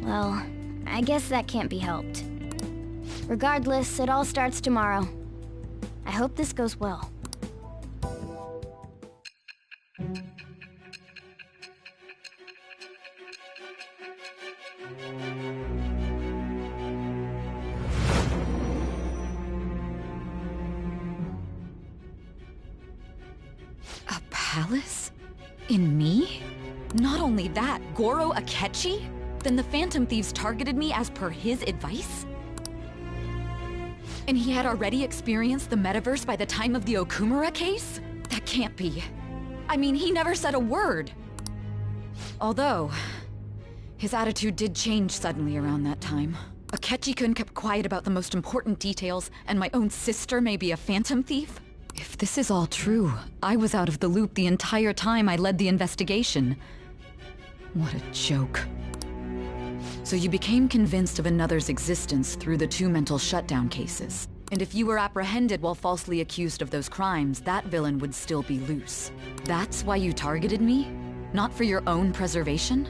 Well, I guess that can't be helped. Regardless, it all starts tomorrow. I hope this goes well. A palace? In me? Not only that, Goro Akechi? Then the Phantom Thieves targeted me as per his advice? And he had already experienced the metaverse by the time of the Okumura case? That can't be. I mean, he never said a word. Although, his attitude did change suddenly around that time. Akechi-kun kept quiet about the most important details, and my own sister may be a Phantom Thief? If this is all true, I was out of the loop the entire time I led the investigation. What a joke. So you became convinced of another's existence through the 2 mental shutdown cases. And if you were apprehended while falsely accused of those crimes, that villain would still be loose. That's why you targeted me? Not for your own preservation?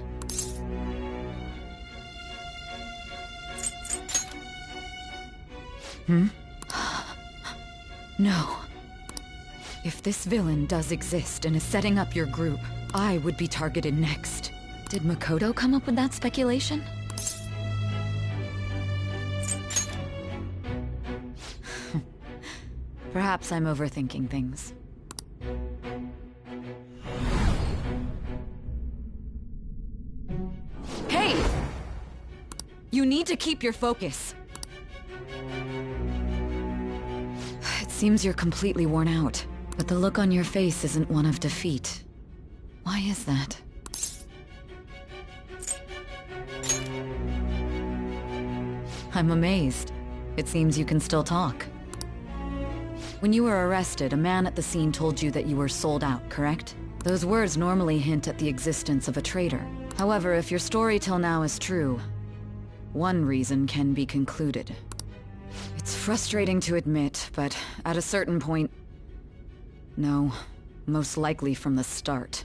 No. If this villain does exist and is setting up your group, I would be targeted next. Did Makoto come up with that speculation? Perhaps I'm overthinking things. You need to keep your focus. It seems you're completely worn out, but the look on your face isn't one of defeat. Why is that? I'm amazed. It seems you can still talk. When you were arrested, a man at the scene told you that you were sold out, correct? Those words normally hint at the existence of a traitor. However, if your story till now is true, one reason can be concluded. It's frustrating to admit, but at a certain point... No, most likely from the start.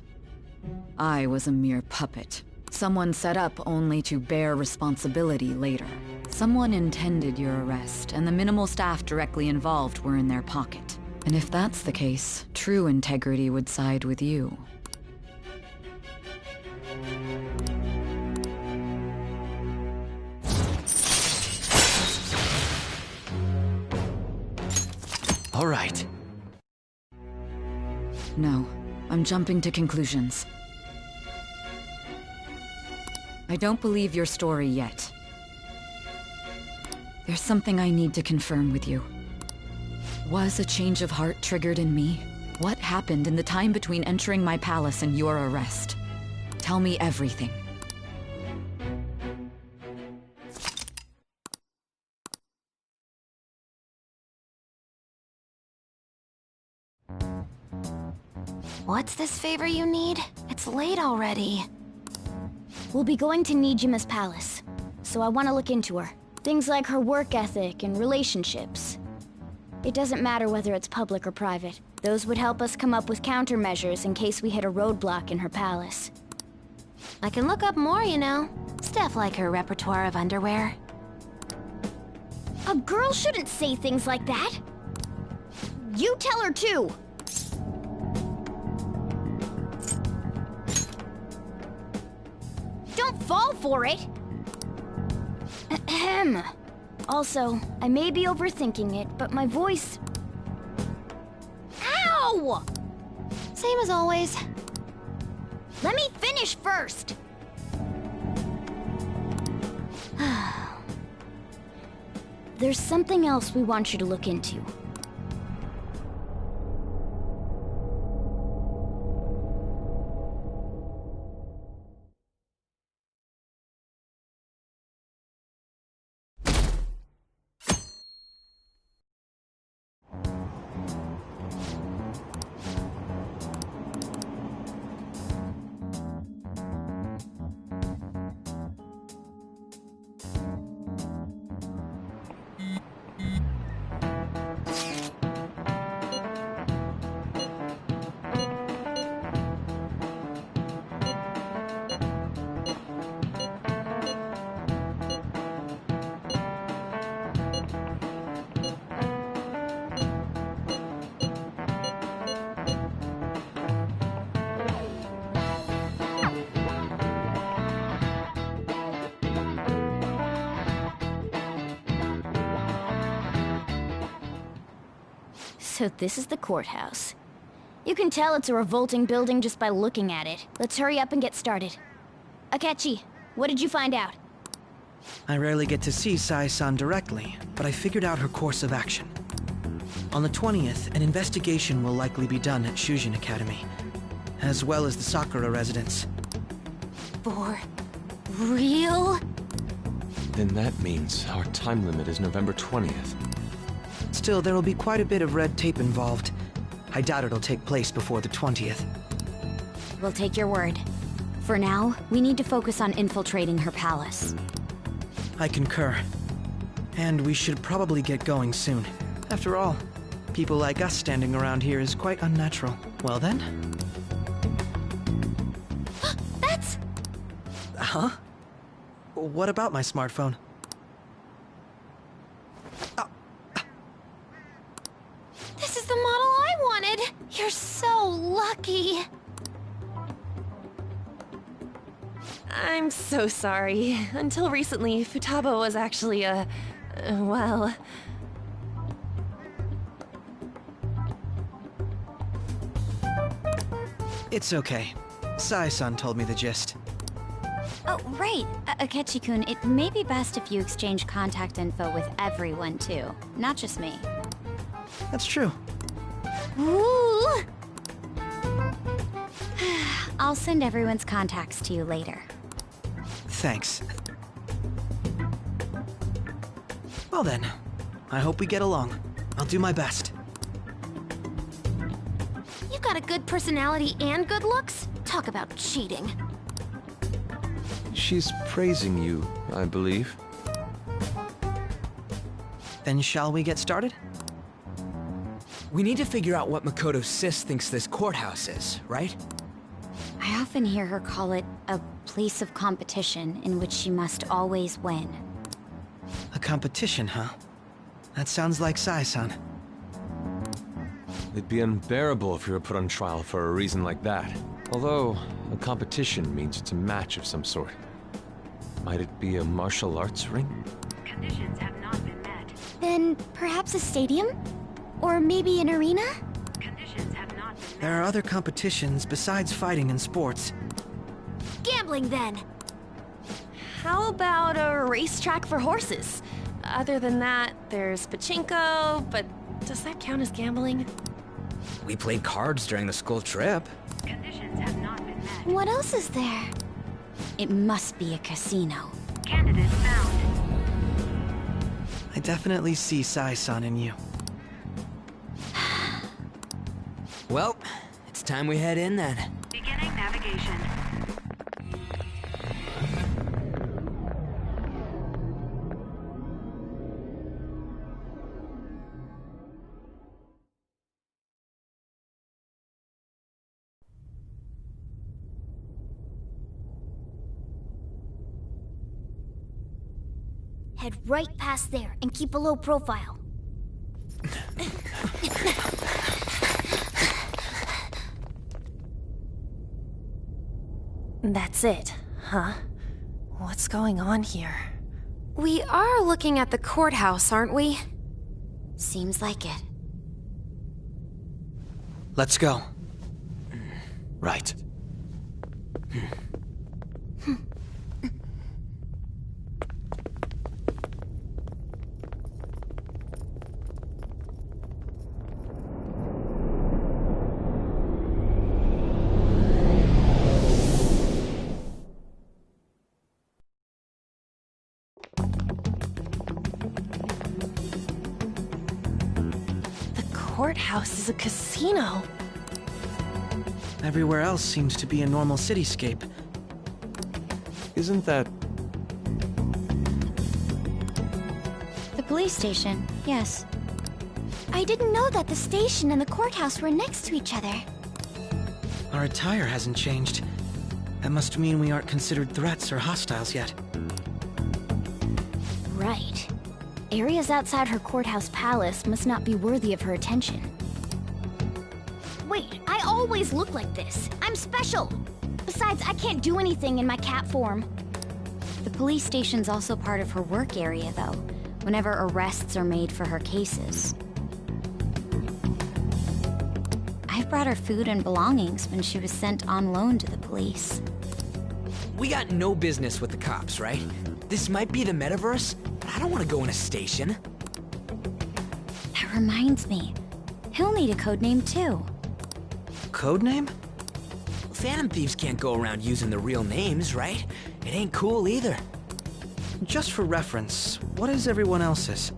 I was a mere puppet. Someone set up only to bear responsibility later. Someone intended your arrest, and the minimal staff directly involved were in their pocket. And if that's the case, true integrity would side with you. All right. No, I'm jumping to conclusions. I don't believe your story yet. There's something I need to confirm with you. Was a change of heart triggered in me? What happened in the time between entering my palace and your arrest? Tell me everything. What's this favor you need? It's late already. We'll be going to Nijima's palace, so I want to look into her. Things like her work ethic and relationships. It doesn't matter whether it's public or private. Those would help us come up with countermeasures in case we hit a roadblock in her palace. I can look up more, you know. Stuff like her repertoire of underwear. A girl shouldn't say things like that. You tell her too. Don't fall for it! Ahem. Also, I may be overthinking it, but my voice... Ow! Same as always. Let me finish first! There's something else we want you to look into. So this is the courthouse. You can tell it's a revolting building just by looking at it. Let's hurry up and get started. Akechi, what did you find out? I rarely get to see Sai-san directly, but I figured out her course of action. On the 20th, an investigation will likely be done at Shujin Academy, as well as the Sakura residence. For real? Then that means our time limit is November 20th. Still, there will be quite a bit of red tape involved. I doubt it'll take place before the 20th. We'll take your word. For now, we need to focus on infiltrating her palace. I concur. And we should probably get going soon. After all, people like us standing around here is quite unnatural. Well then? That's... Huh? What about my smartphone? This is the model I wanted! You're so lucky! I'm so sorry. Until recently, Futaba was actually well... It's okay. Sai-san told me the gist. Oh, right. Akechi-kun, it may be best if you exchange contact info with everyone, too. Not just me. That's true. Ooh! I'll send everyone's contacts to you later. Thanks. Well then, I hope we get along. I'll do my best. You've got a good personality and good looks? Talk about cheating. She's praising you, I believe. Then shall we get started? We need to figure out what Makoto's sis thinks this courthouse is, right? I often hear her call it a place of competition in which she must always win. A competition, huh? That sounds like Sai-san. It'd be unbearable if you were put on trial for a reason like that. Although, a competition means it's a match of some sort. Might it be a martial arts ring? Conditions have not been met. Then perhaps a stadium? Or maybe an arena? Conditions have not been met. There are other competitions besides fighting and sports. Gambling, then! How about a racetrack for horses? Other than that, there's pachinko, but does that count as gambling? We played cards during the school trip. Conditions have not been met. What else is there? It must be a casino. Candidate found. I definitely see Sai-san in you. Well, it's time we head in then. Beginning navigation. Head right past there and keep a low profile. That's it, huh? What's going on here? We are looking at the courthouse, aren't we? Seems like it. Let's go. Right. Courthouse is a casino. Everywhere else seems to be a normal cityscape. Isn't that... The police station, yes. I didn't know that the station and the courthouse were next to each other. Our attire hasn't changed. That must mean we aren't considered threats or hostiles yet. Right. Areas outside her courthouse palace must not be worthy of her attention. Wait, I always look like this. I'm special. Besides, I can't do anything in my cat form. The police station's also part of her work area, though, whenever arrests are made for her cases. I've brought her food and belongings when she was sent on loan to the police. We got no business with the cops, right? This might be the metaverse, but I don't want to go in a station. That reminds me. He'll need a codename, too. Codename? Phantom thieves can't go around using their real names, right? It ain't cool either. Just for reference, what is everyone else's?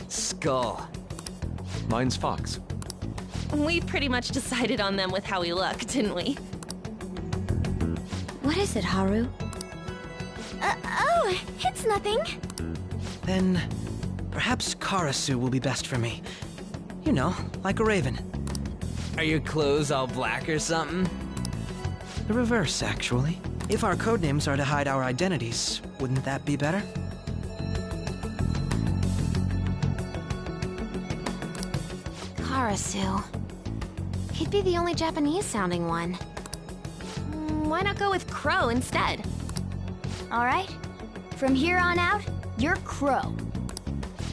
Skull. Mine's Fox. We pretty much decided on them with how we look, didn't we? What is it, Haru? Oh, it's nothing. Then, perhaps Karasu will be best for me. You know, like a raven. Are your clothes all black or something? The reverse, actually. If our codenames are to hide our identities, wouldn't that be better? Karasu. He'd be the only Japanese-sounding one. Why not go with Crow instead? All right. From here on out, you're Crow.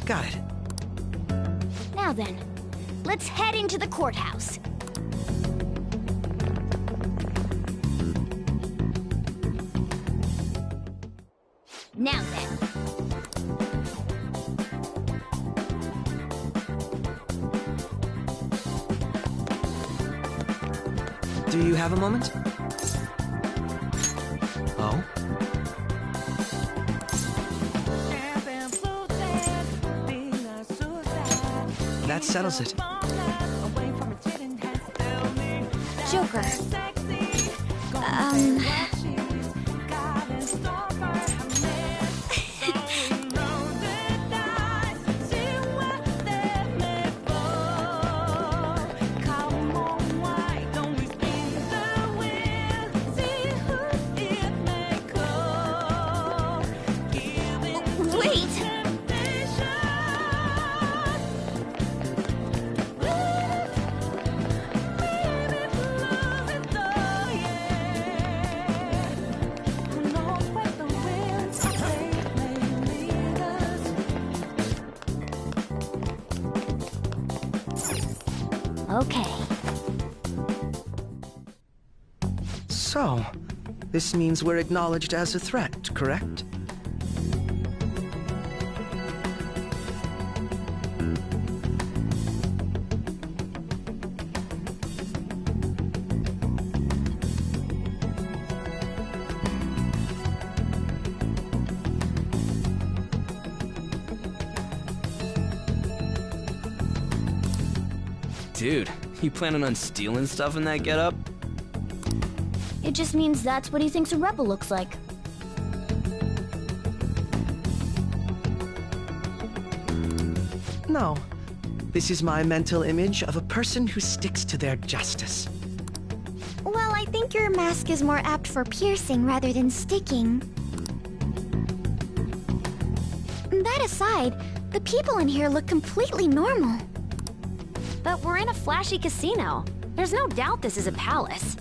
Got it. Now then, let's head into the courthouse. Now then. Do you have a moment? Oh? That settles it. Joker. Wait! Okay. So, this means we're acknowledged as a threat, correct? Dude, you planning on stealing stuff in that getup? It just means that's what he thinks a rebel looks like. No. This is my mental image of a person who sticks to their justice. Well, I think your mask is more apt for piercing rather than sticking. That aside, the people in here look completely normal. But we're in a flashy casino. There's no doubt this is a palace.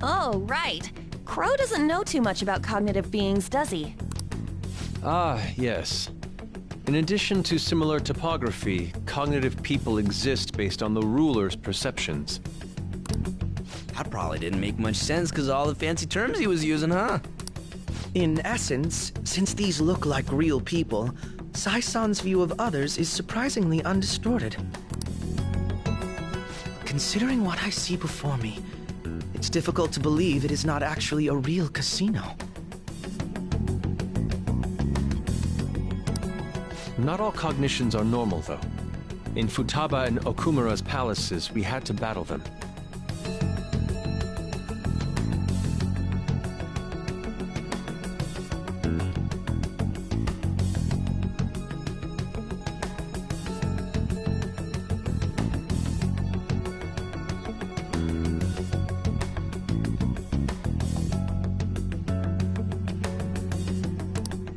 Oh, right. Crow doesn't know too much about cognitive beings, does he? Ah, yes. In addition to similar topography, cognitive people exist based on the ruler's perceptions. That probably didn't make much sense because of all the fancy terms he was using, huh? In essence, since these look like real people, Sai-san's view of others is surprisingly undistorted. Considering what I see before me, it's difficult to believe it is not actually a real casino. Not all cognitions are normal, though. In Futaba and Okumura's palaces, we had to battle them.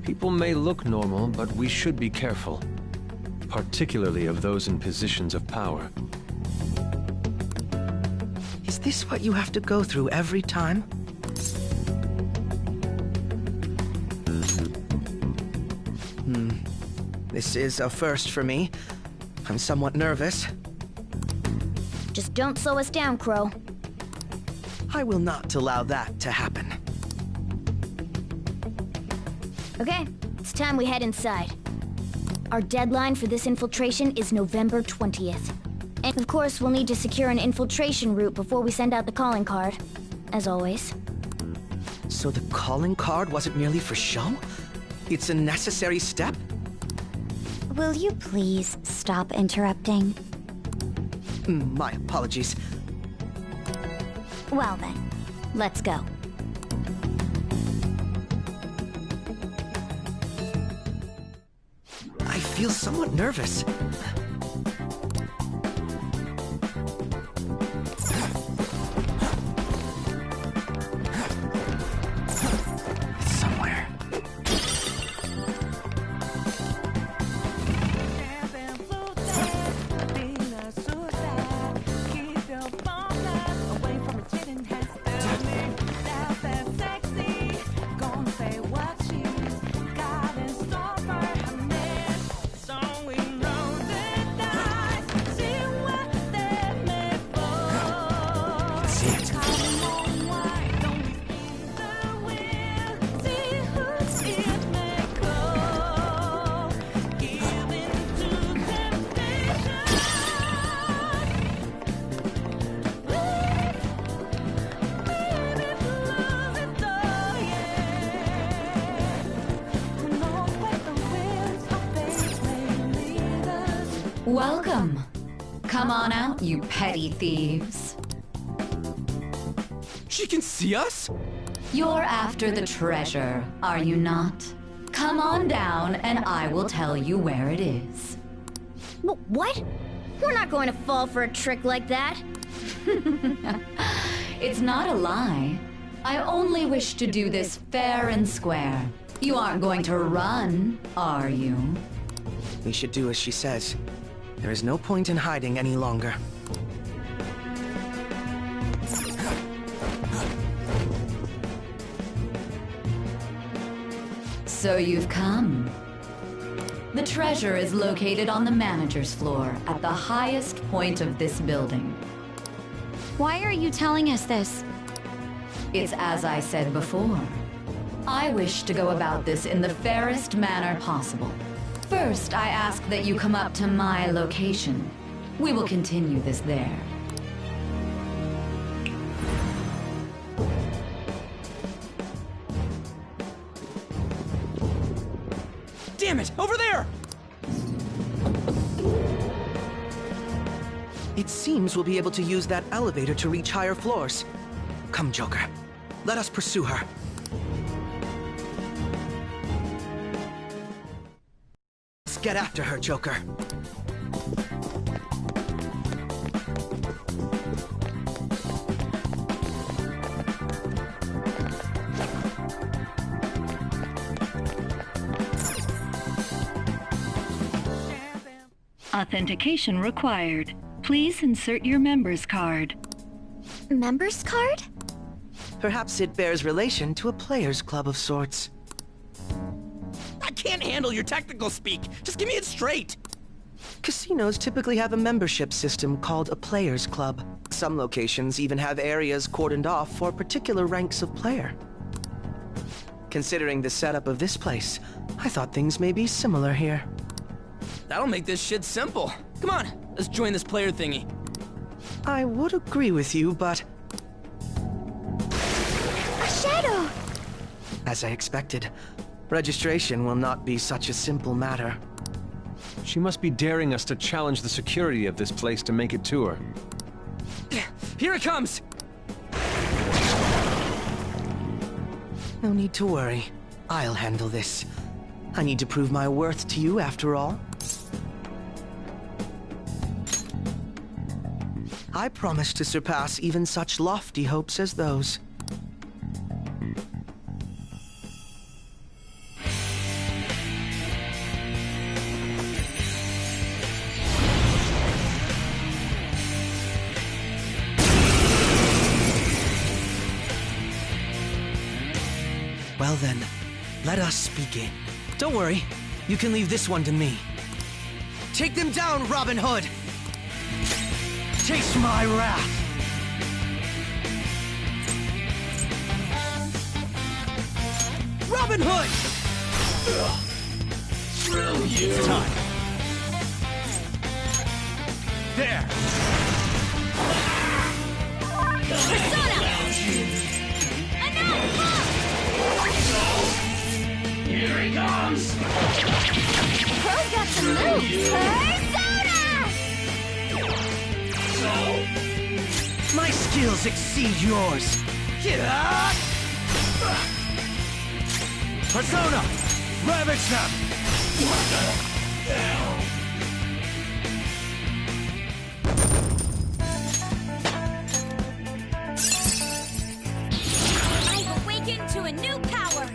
People may look normal, but we should be careful. Particularly of those in positions of power. Is this what you have to go through every time? This is a first for me. I'm somewhat nervous. Just don't slow us down, Crow. I will not allow that to happen. Okay, it's time we head inside. Our deadline for this infiltration is November 20th. And of course, we'll need to secure an infiltration route before we send out the calling card. As always. So the calling card wasn't merely for show? It's a necessary step? Will you please stop interrupting? My apologies. Well then, let's go. I feel somewhat nervous. Somewhere. Welcome. Come on out, you petty thieves. She can see us? You're after the treasure, are you not? Come on down and I will tell you where it is. What? We're not going to fall for a trick like that. It's not a lie. I only wish to do this fair and square. You aren't going to run, are you? We should do as she says. There is no point in hiding any longer. So you've come. The treasure is located on the manager's floor at the highest point of this building. Why are you telling us this? It's as I said before. I wish to go about this in the fairest manner possible. First, I ask that you come up to my location. We will continue this there. Damn it! Over there! It seems we'll be able to use that elevator to reach higher floors. Come, Joker. Let us pursue her. Let's get after her, Joker. Authentication required. Please insert your member's card. Member's card? Perhaps it bears relation to a players' club of sorts. I can't handle your technical speak. Just give me it straight. Casinos typically have a membership system called a players' club. Some locations even have areas cordoned off for particular ranks of player. Considering the setup of this place, I thought things may be similar here. That'll make this shit simple. Come on, let's join this player thingy. I would agree with you, but... A shadow! As I expected, registration will not be such a simple matter. She must be daring us to challenge the security of this place to make it to her. Here it comes! No need to worry. I'll handle this. I need to prove my worth to you, after all. I promise to surpass even such lofty hopes as those. Well then, let us begin. Don't worry, you can leave this one to me. Take them down, Robin Hood! Taste my wrath! Robin Hood! Screw you! It's time. There! Persona! Here he comes! Pro's got some moves! Persona! My skills exceed yours! Persona! Ravage them! What the hell? I've awakened to a new power!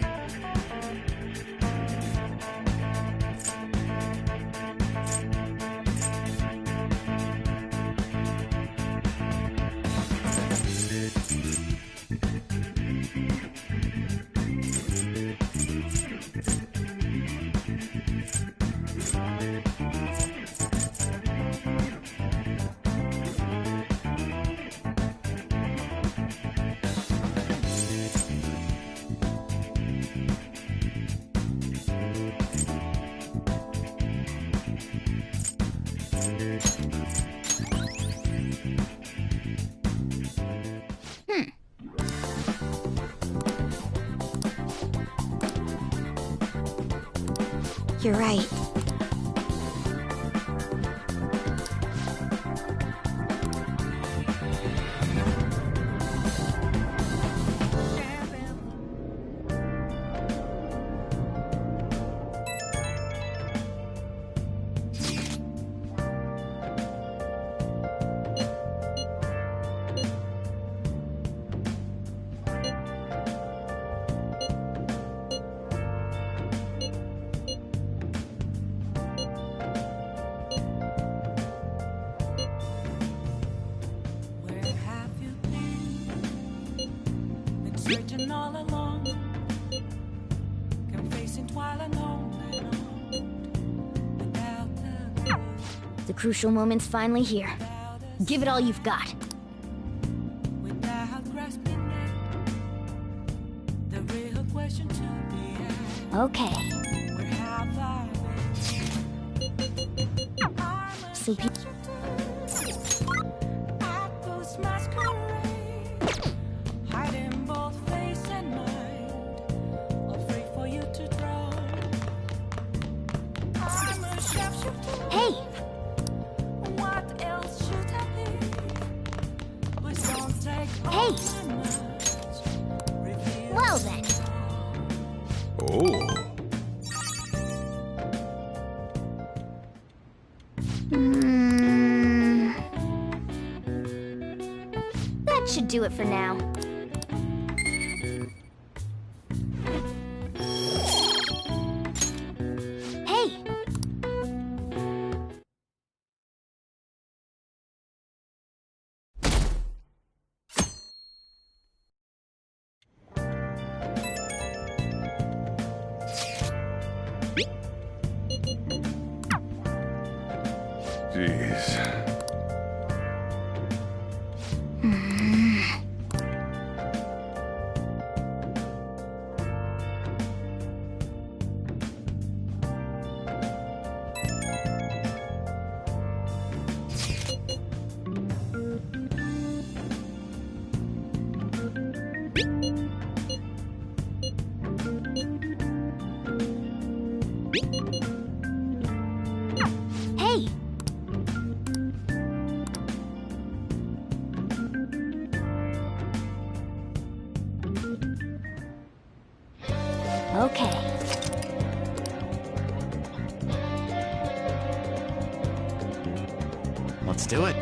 You're right. Searching all along, confessing while alone without the The crucial moment's finally here. Give it all you've got. without grasping at the real question to be asked. Okay. Where have I been? So I post masquerade, hiding both face and mind, afraid for you to draw. I'm a sharpshooter. Hey! What else should I be? Please don't take Hey! Well then. Oh. That should do it for now. Hey! Jeez. Hey! Okay. Let's do it.